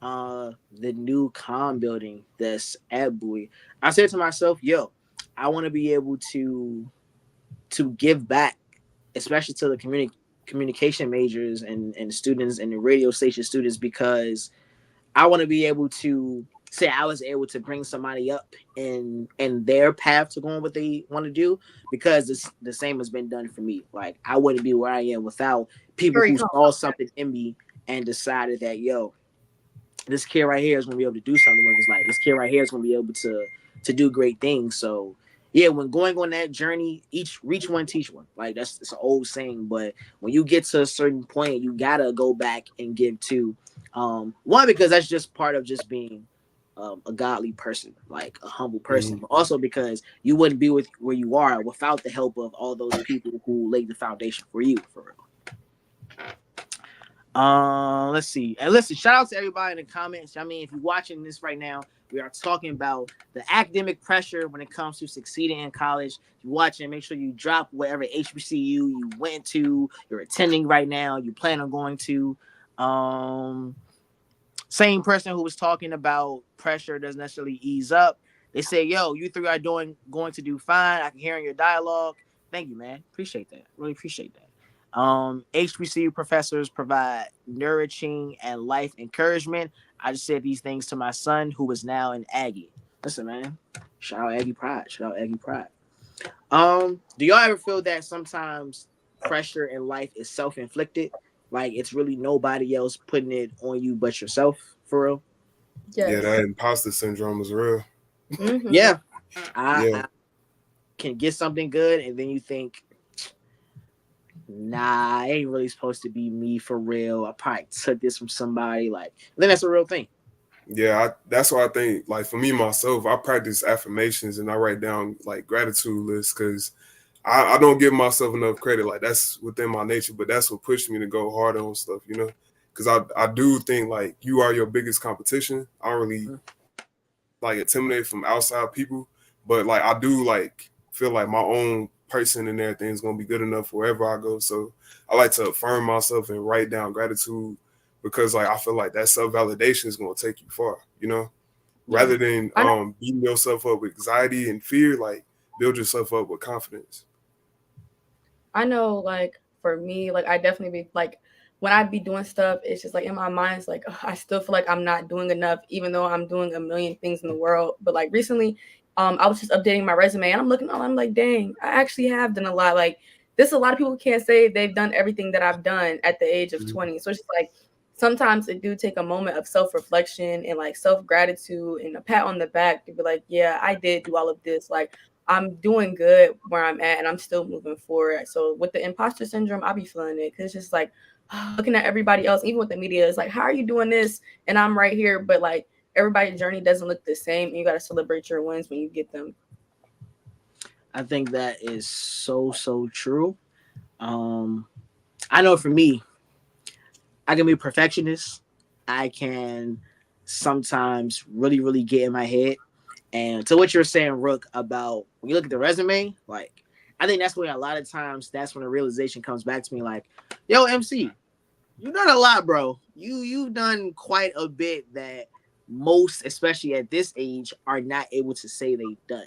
the new comm building that's at Bowie, I said to myself, I want to be able to give back, especially to the communication majors and students and the radio station students, because I want to be able to say I was able to bring somebody up in their path to going what they want to do, because the same has been done for me. Like, I wouldn't be where I am without people who saw something in me and decided that, this kid right here is going to be able to do something with his life. This kid right here is going to be able to do great things. So, when going on that journey, reach one, teach one. Like, it's an old saying, but when you get to a certain point, you got to go back and give two. One, because that's just part of just being a godly person, like a humble person, Mhm. but also because you wouldn't be with where you are without the help of all those people who laid the foundation for you, for real. Let's see. And listen, shout out to everybody in the comments. I mean, if you're watching this right now, we are talking about the academic pressure when it comes to succeeding in college. If you're watching, make sure you drop whatever HBCU you went to, you're attending right now, you plan on going to. Um, Same person who was talking about pressure doesn't necessarily ease up. They say, "Yo, you three are going to do fine. I can hear in your dialogue. Thank you, man. Appreciate that. Really appreciate that." HBCU professors provide nourishing and life encouragement. I just said these things to my son, who is now an Aggie. Listen, man. Shout out Aggie Pride. Shout out Aggie Pride. Do y'all ever feel that sometimes pressure in life is self inflicted? Like it's really nobody else putting it on you but yourself, for real? Yeah, Yes. that imposter syndrome is real. Mm-hmm. Yeah. I Yeah, can get something good and then you think, nah, it ain't really supposed to be me for real. I probably took this from somebody. Like, then that's a real thing. yeah. That's why I think, like for me myself, I practice affirmations and I write down like gratitude lists because I don't give myself enough credit. Like that's within my nature, but that's what pushed me to go harder on stuff, you know. Because I do think like you are your biggest competition. I don't really like intimidate from outside people, but like I do like feel like my own person and everything is gonna be good enough wherever I go. So I like to affirm myself and write down gratitude because like I feel like that self validation is gonna take you far, you know, Yeah. rather than I know. beating yourself up with anxiety and fear. Like build yourself up with confidence. I know, like for me, like I definitely be like when I be doing stuff, it's just like in my mind, it's like ugh, I still feel like I'm not doing enough, even though I'm doing a million things in the world. But like recently, I was just updating my resume, and I'm looking, I'm like, dang, I actually have done a lot. Like this, a lot of people can't say they've done everything that I've done at the age of Mhm. 20. So it's just like sometimes it do take a moment of self reflection and like self gratitude and a pat on the back to be like, yeah, I did do all of this. Like I'm doing good where I'm at and I'm still moving forward. So with the imposter syndrome, I'll be feeling it because it's just like looking at everybody else, even with the media, it's like, how are you doing this? And I'm right here, but like everybody's journey doesn't look the same. And you got to celebrate your wins when you get them. I think that is so true. Um, I know for me, I can be a perfectionist. I can sometimes really get in my head. And to what you're saying, Rook, about when you look at the resume, like I think that's when a lot of times that's when the realization comes back to me, like, yo, MC, you've done a lot, bro. You've done quite a bit that most, especially at this age, are not able to say they've done.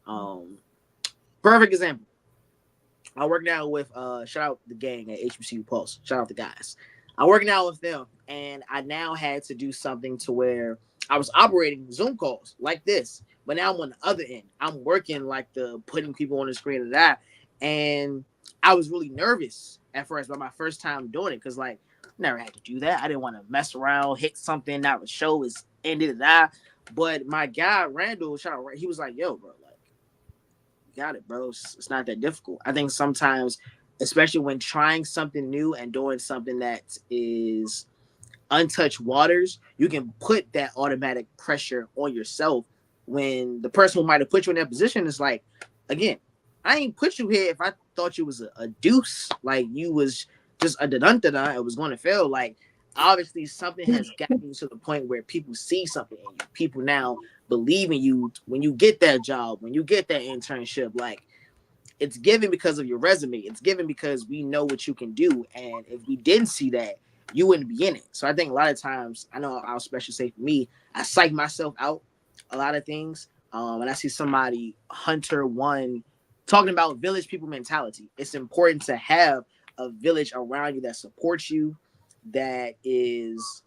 Um, Perfect example. I work now with shout out the gang at HBCU Pulse. Shout out the guys. I work now with them, and I now had to do something to where I was operating Zoom calls like this, but now I'm on the other end. I'm working like the putting people on the screen of that, and I was really nervous at first, by my first time doing it, because like never had to do that. I didn't want to mess around, hit something that would show is ended that. But my guy Randall, shout out, he was like, "Yo, bro, like." Got it, bro. It's not that difficult. I think sometimes, especially when trying something new and doing something that is untouched waters, you can put that automatic pressure on yourself when the person who might have put you in that position is like, again, I ain't put you here if I thought you was a deuce, like you was just a dun dun dun. It was going to fail. Like obviously something has gotten you to the point where people see something in you. People now believe in you when you get that job, when you get that internship. Like it's given because of your resume. It's given because we know what you can do. And if we didn't see that, you wouldn't be in it. So I think a lot of times, I know I'll especially say for me, I psych myself out a lot of things. And I see somebody, Hunter One, talking about village people mentality. It's important to have a village around you that supports you, that is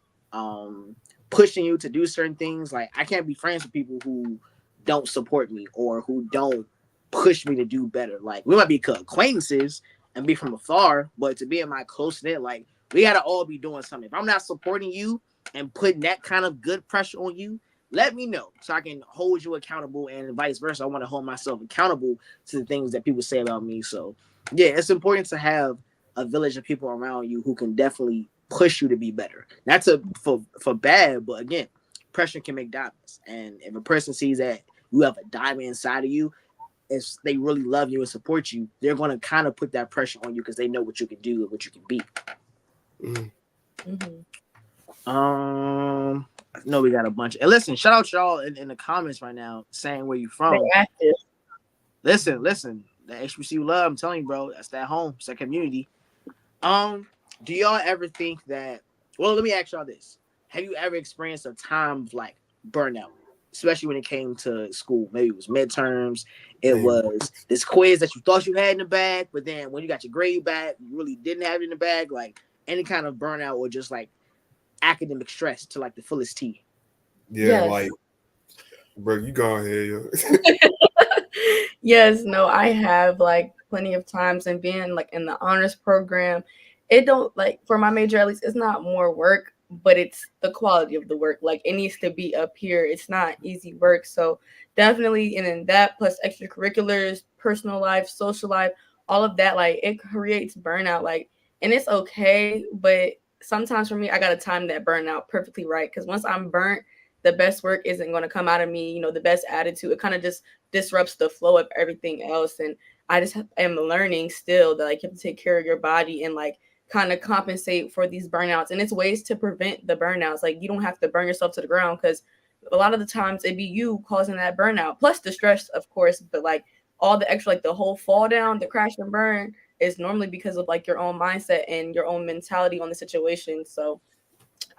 pushing you to do certain things. Like I can't be friends with people who don't support me or who don't push me to do better. Like we might be acquaintances and be from afar, but to be in my close knit, like we gotta all be doing something. If I'm not supporting you and putting that kind of good pressure on you, let me know so I can hold you accountable and vice versa. I want to hold myself accountable to the things that people say about me. So yeah, it's important to have a village of people around you who can definitely push you to be better. Not to for bad, but again, pressure can make diamonds. And if a person sees that you have a diamond inside of you, if they really love you and support you, they're going to kind of put that pressure on you because they know what you can do and what you can be. Mm. Mm-hmm. I know we got a bunch. And listen, shout out y'all in the comments right now saying where you They're from. active. Listen. That HBCU love, I'm telling you, bro. That's that home. It's that community. Do y'all ever think that? Well, let me ask y'all this: have you ever experienced a time of like burnout, especially when it came to school? Maybe it was midterms. It Man, was this quiz that you thought you had in the bag, but then when you got your grade back, you really didn't have it in the bag. Like any kind of burnout or just like academic stress to like the fullest T. yeah, Yes. like, bro, you go ahead, yo. Yes, no, I have like plenty of times, and being like in the honors program, it don't like for my major at least, it's not more work, but it's the quality of the work. Like it needs to be up here. It's not easy work. So definitely, and then that plus extracurriculars, personal life, social life, all of that, like it creates burnout. Like, and it's okay, but sometimes for me, I gotta time that burnout perfectly right. Cause once I'm burnt, the best work isn't gonna come out of me, the best attitude. It kind of just disrupts the flow of everything else. And I just am learning still that like you have to take care of your body and like kind of compensate for these burnouts. And it's ways to prevent the burnouts. Like you don't have to burn yourself to the ground because a lot of the times it'd be you causing that burnout, plus the stress, of course. But like all the extra, like the whole fall down, the crash and burn is normally because of like your own mindset and your own mentality on the situation. So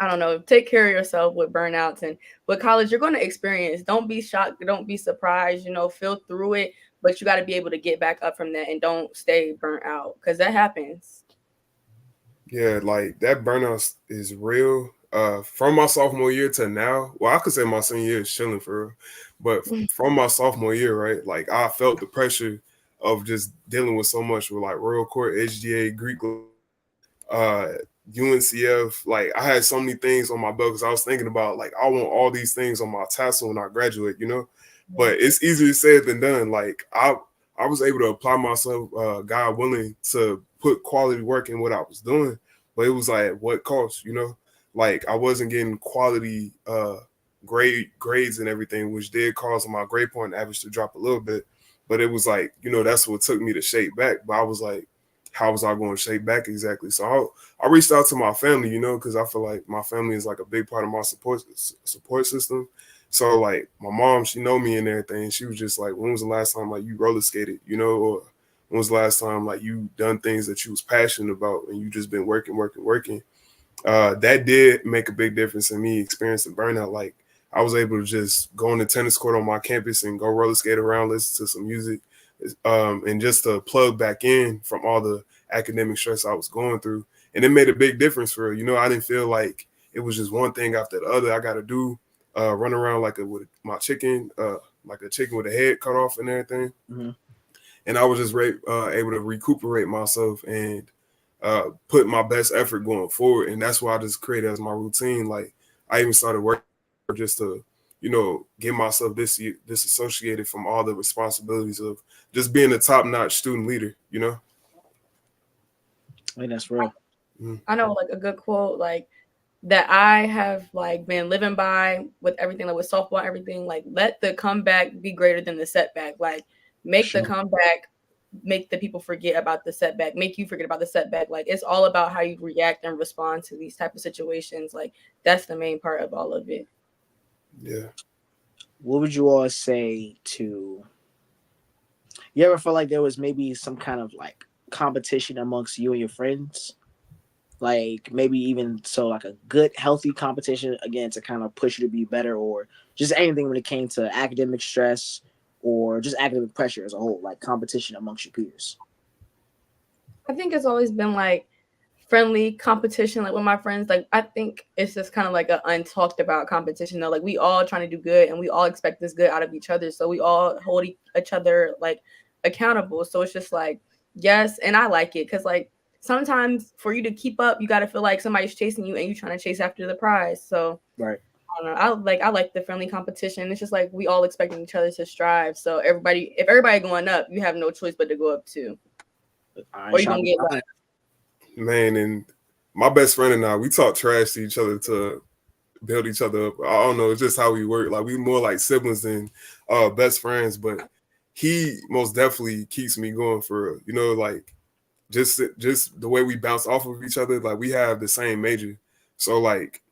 I don't know, take care of yourself with burnouts and with college, you're going to experience. Don't be shocked. Don't be surprised, feel through it. But you got to be able to get back up from that and don't stay burnt out because that happens. Yeah, like that burnout is real. From my sophomore year to now, well, I could say my senior year is chilling for real, but from my sophomore year, right, like I felt the pressure of just dealing with so much with like Royal Court, HGA, Greek, uh, UNCF. Like I had so many things on my belt because I was thinking about like I want all these things on my tassel when I graduate. But it's easier said than done. Like I was able to apply myself, God willing, to put quality work in what I was doing, but it was like at what cost. Like I wasn't getting quality grades and everything, which did cause my grade point average to drop a little bit. But it was like, that's what took me to shake back. But I was like, how was I going to shake back exactly? So I reached out to my family, because I feel like my family is like a big part of my support system. So like my mom, she know me and everything. She was just like, when was the last time like you roller skated, or when was the last time like you done things that you was passionate about and you just been working. That did make a big difference in me experiencing burnout. Like I was able to just go on the tennis court on my campus and go roller skate around, listen to some music, and just to plug back in from all the academic stress I was going through. And it made a big difference for her. I didn't feel like it was just one thing after the other I got to do, run around with my chicken, like a chicken with a head cut off and everything. Mm-hmm. And I was just able to recuperate myself and put my best effort going forward. And that's what I just created as my routine. Like I even started working just to, get myself disassociated from all the responsibilities of just being a top-notch student leader. I mean, that's real. I know like a good quote like that I have like been living by with everything like with softball and everything, like let the comeback be greater than the setback. Like make the comeback, make the people forget about the setback, make you forget about the setback. Like it's all about how you react and respond to these type of situations. Like that's the main part of all of it. Yeah. What would you all say to? You ever felt like there was maybe some kind of like competition amongst you and your friends? Like maybe even so like a good healthy competition again to kind of push you to be better, or just anything when it came to academic stress or just academic pressure as a whole, like competition amongst your peers. I think it's always been like friendly competition, like with my friends. Like I think it's just kind of like an untalked about competition though. Like we all trying to do good and we all expect this good out of each other. So we all hold each other like accountable. So it's just like, yes, and I like it because like sometimes for you to keep up, you got to feel like somebody's chasing you and you trying to chase after the prize. So Right. I don't know. I like the friendly competition. It's just like we all expecting each other to strive. So if everybody going up, you have no choice but to go up too, I ain't or you trying gonna to get be left. Man, and my best friend and I, we talk trash to each other to build each other up. I don't know. It's just how we work. Like we more like siblings than best friends, but he most definitely keeps me going for real. You know, like just the way we bounce off of each other. Like we have the same major, so like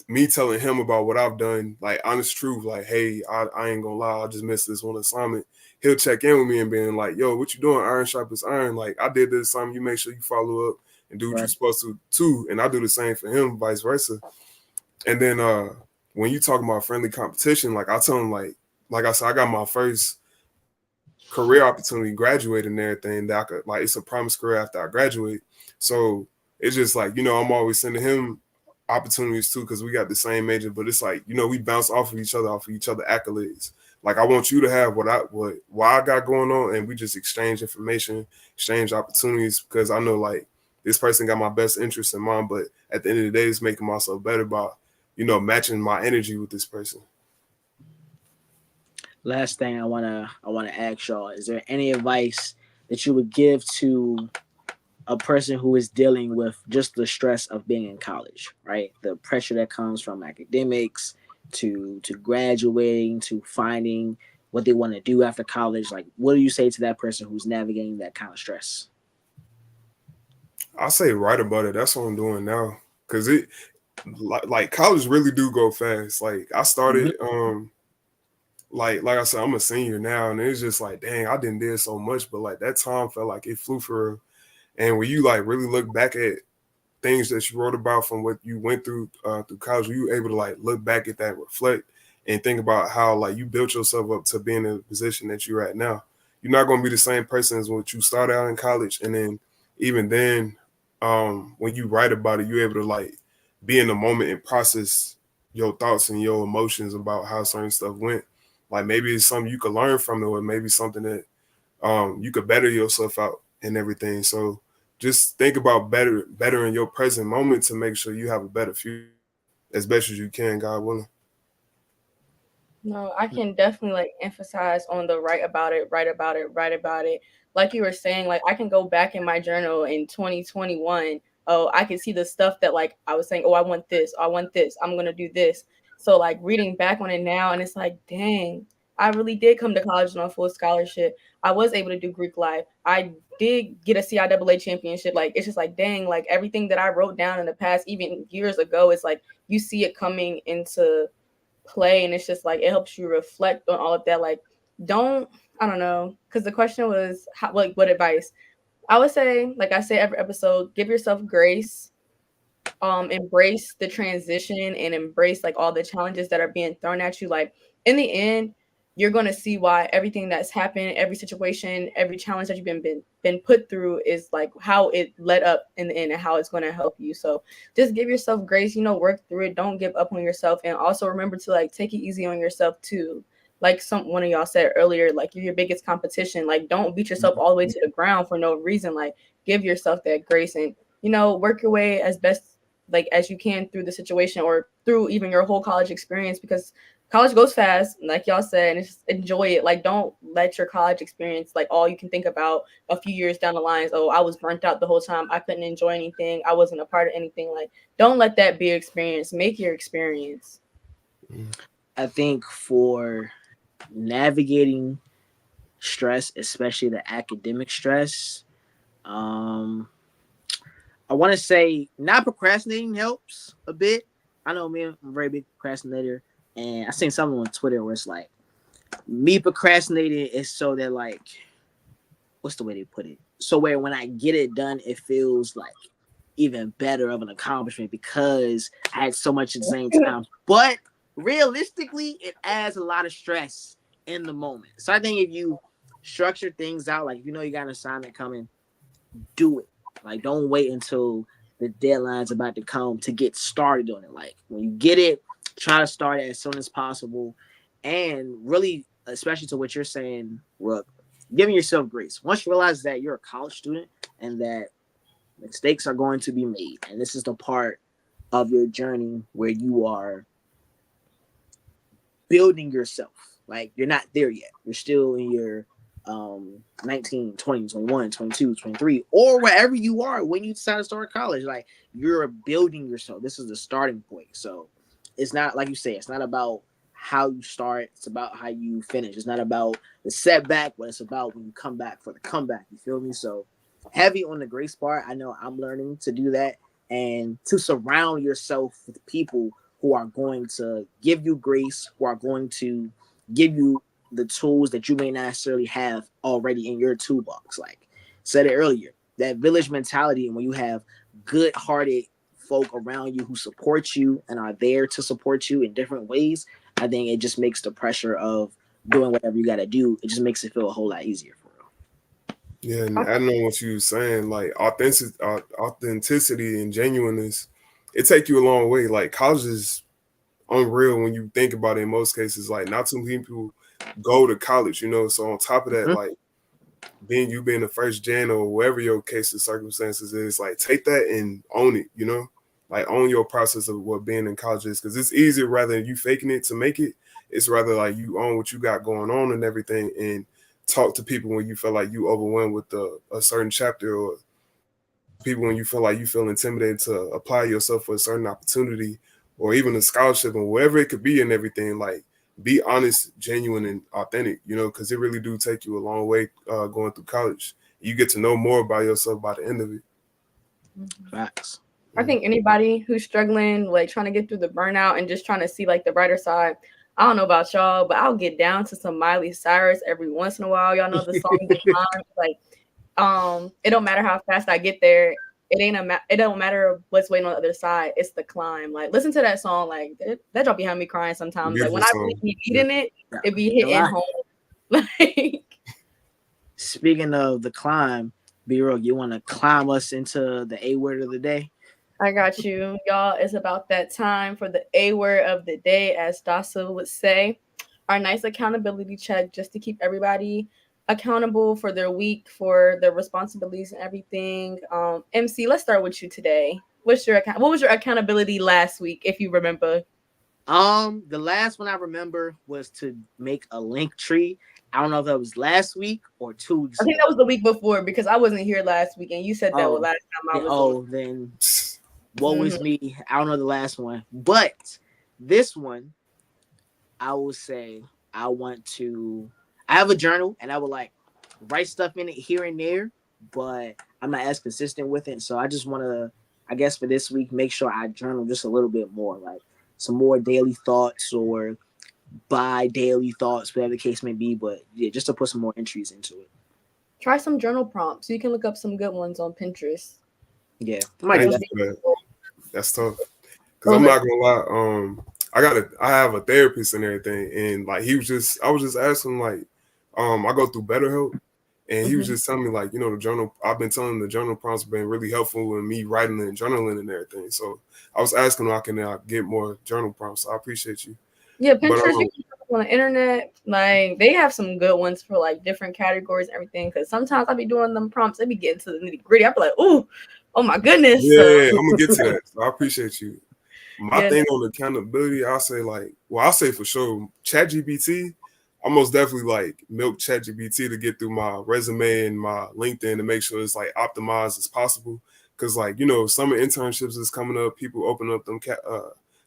me telling him about what I've done, like honest truth, like, hey, I ain't gonna lie, I just missed this one assignment. He'll check in with me and being like, yo, what you doing? Iron sharp as iron. Like I did this assignment, you make sure you follow up and do what you're Right. supposed to too. And I do the same for him, vice versa. And then when you talk about friendly competition, like I tell him like I said, I got my first career opportunity graduating and everything that I could like it's a promised career after I graduate. So it's just like, you know, I'm always sending him opportunities too because we got the same major, but it's like, you know, we bounce off of each other accolades. Like I want you to have what I got going on, and we just exchange information, exchange opportunities because I know like this person got my best interest in mind, but at the end of the day, it's making myself better by, you know, matching my energy with this person. Last thing I wanna ask y'all: is there any advice that you would give to a person who is dealing with just the stress of being in college, right? The pressure that comes from academics to graduating to finding what they want to do after college. Like, what do you say to that person who's navigating that kind of stress? I say write about it. That's what I'm doing now because it like college really do go fast. Like I Mhm. started like I said, I'm a senior now, and it's just like, dang, I didn't did so much, but like that time felt like it flew for real. And when you like really look back at things that you wrote about from what you went through college, were you able to like look back at that, reflect, and think about how like you built yourself up to being in the position that you're at now. You're not going to be the same person as what you started out in college, and then even then, when you write about it, you're able to like be in the moment and process your thoughts and your emotions about how certain stuff went. Like maybe it's something you could learn from it, or maybe something that you could better yourself out and everything. So just think about better in your present moment to make sure you have a better future as best as you can, God willing. No, I can definitely like emphasize on the write about it, write about it, write about it. Like you were saying, like I can go back in my journal in 2021. Oh, I can see the stuff that like I was saying, oh, I want this, I want this, I'm gonna do this. So like reading back on it now, and it's like, dang, I really did come to college on a full scholarship. I was able to do Greek life. I did get a CIAA championship. Like it's just like, dang, like everything that I wrote down in the past, even years ago, it's like you see it coming into play, and it's just like it helps you reflect on all of that. Like don't, I don't know, because the question was how, like what advice I would say, like I say every episode, give yourself grace, embrace the transition and embrace like all the challenges that are being thrown at you. Like in the end, you're going to see why everything that's happened, every situation, every challenge that you've been put through is like how it led up in the end and how it's going to help you. So just give yourself grace, you know, work through it, don't give up on yourself, and also remember to like take it easy on yourself too. Like one of y'all said earlier, like you're your biggest competition. Like don't beat yourself all the way to the ground for no reason. Like give yourself that grace, and you know, work your way as best like as you can through the situation or through even your whole college experience, because college goes fast, like y'all said, and it's just enjoy it. Like don't let your college experience like all you can think about a few years down the line is, oh, I was burnt out the whole time, I couldn't enjoy anything, I wasn't a part of anything. Like don't let that be your experience, make your experience. I think for navigating stress, especially the academic stress, um, I want to say not procrastinating helps a bit. I know me, I'm a very big procrastinator, and I seen something on Twitter where it's like me procrastinating is so that like what's the way they put it? So where when I get it done, it feels like even better of an accomplishment because I had so much at the same time. But realistically, it adds a lot of stress in the moment. So I think if you structure things out, like if you know you got an assignment coming, do it. Like don't wait until the deadline's about to come to get started on it. Like when you get it, try to start it as soon as possible. And really, especially to what you're saying, Rook, giving yourself grace. Once you realize that you're a college student and that mistakes are going to be made, and this is the part of your journey where you are building yourself. Like you're not there yet. You're still in your 19, 20, 21, 22, 23, or wherever you are when you decide to start college. Like you're building yourself. This is the starting point. So it's not like you say, it's not about how you start, it's about how you finish. It's not about the setback, but it's about when you come back for the comeback. You feel me? So heavy on the grace part. I know I'm learning to do that and to surround yourself with people who are going to give you grace, who are going to give you the tools that you may not necessarily have already in your toolbox. Like said it earlier, that village mentality, and when you have good-hearted folk around you who support you and are there to support you in different ways, I think it just makes the pressure of doing whatever you got to do, it just makes it feel a whole lot easier for real. Yeah, and adding on what you were saying, like authenticity and genuineness, it take you a long way. Like college is unreal when you think about it in most cases. Like not too many people go to college, you know. So on top of that, Mm-hmm. like being the first gen or whatever your case of circumstances is, like take that and own it, you know, like own your process of what being in college is, because it's easier rather than you faking it to make it. It's rather like you own what you got going on and everything, and talk to people when you feel like you overwhelmed with a certain chapter, or people when you feel like you feel intimidated to apply yourself for a certain opportunity or even a scholarship or whatever it could be and everything. Like be honest, genuine, and authentic, you know, because it really do take you a long way going through college. You get to know more about yourself by the end of it. Facts. I think anybody who's struggling, like trying to get through the burnout and just trying to see like the brighter side. I don't know about y'all, but I'll get down to some Miley Cyrus every once in a while. Y'all know the song The Climb. Like, it don't matter how fast I get there. It don't matter what's waiting on the other side. It's the climb. Like, listen to that song. Like that drop behind me crying sometimes. Beautiful Like when song. I really be eating it, it be You're hitting right. home. Like, Speaking of the climb, B-Roll, you want to climb us into the A word of the day? I got you, y'all. It's about that time for the A word of the day, as Dasa would say. Our nice accountability check just to keep everybody accountable for their week, for their responsibilities and everything. MC, let's start with you today. What was your accountability last week, if you remember? The last one I remember was to make a link tree. I don't know if that was last week or 2 weeks I think ago. that was the week before because I wasn't here last week, and you said that was last time I was on. Then woe is me. I don't know the last one, but this one, I will say I want to. I have a journal, and I would like write stuff in it here and there, but I'm not as consistent with it. So I just want to, I guess, for this week, make sure I journal just a little bit more, like some more daily thoughts or daily thoughts, whatever the case may be. But yeah, just to put some more entries into it. Try some journal prompts. You can look up some good ones on Pinterest. Yeah, Thank you for that. That's tough. Cause I'm not gonna lie, I have a therapist and everything, and like I was just asking like, I go through BetterHelp, and he was just telling me like, you know, the journal. I've been telling him the journal prompts have been really helpful in me writing and journaling and everything. So I was asking him how can I get more journal prompts. So I appreciate you. Yeah, Pinterest, you can look on the internet. Like they have some good ones for like different categories and everything. Because sometimes I be doing them prompts, they be getting to the nitty gritty. I be like, oh my goodness. Yeah, I'm gonna get to that. So I appreciate you. My thing on accountability, I'll say for sure, ChatGPT, I most definitely like milk ChatGPT to get through my resume and my LinkedIn to make sure it's like optimized as possible. Cause like, you know, summer internships is coming up, people open up them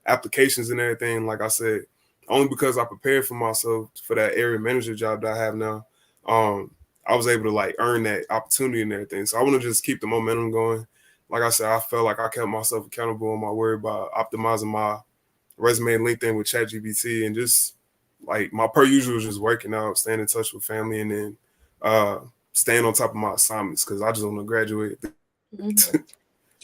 applications and everything. Like I said, only because I prepared for myself for that area manager job that I have now. I was able to like earn that opportunity and everything. So I want to just keep the momentum going. Like I said, I felt like I kept myself accountable on my word by optimizing my resume and LinkedIn with ChatGPT, and just like my per usual is just working out, staying in touch with family, and then staying on top of my assignments because I just want to graduate.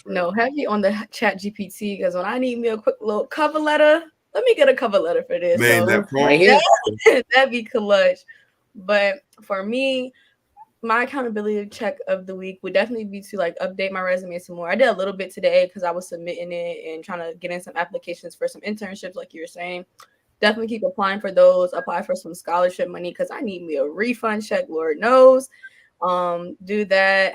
No, heavy on the ChatGPT because when I need me a quick little cover letter, let me get a cover letter for this. Man, so that prompt, that'd be clutch. But for me, my accountability check of the week would definitely be to like update my resume some more. I did a little bit today because I was submitting it and trying to get in some applications for some internships, like you were saying. Definitely keep applying for those. Apply for some scholarship money because I need me a refund check. Lord knows. Do that.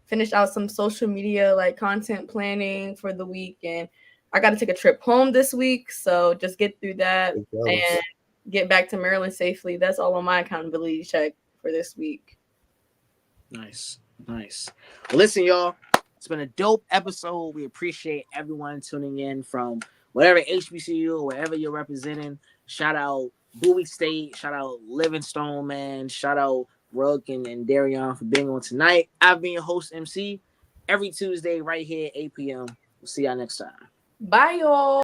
Finish out some social media like content planning for the week, and I got to take a trip home this week, so just get through that and get back to Maryland safely. That's all on my accountability check for this week. Nice. Well, listen, y'all. It's been a dope episode. We appreciate everyone tuning in from whatever HBCU, wherever you're representing. Shout out Bowie State. Shout out Livingstone, man. Shout out Rook and Darion for being on tonight. I've been your host, MC. Every Tuesday, right here, 8 p.m. We'll see y'all next time. Bye, y'all.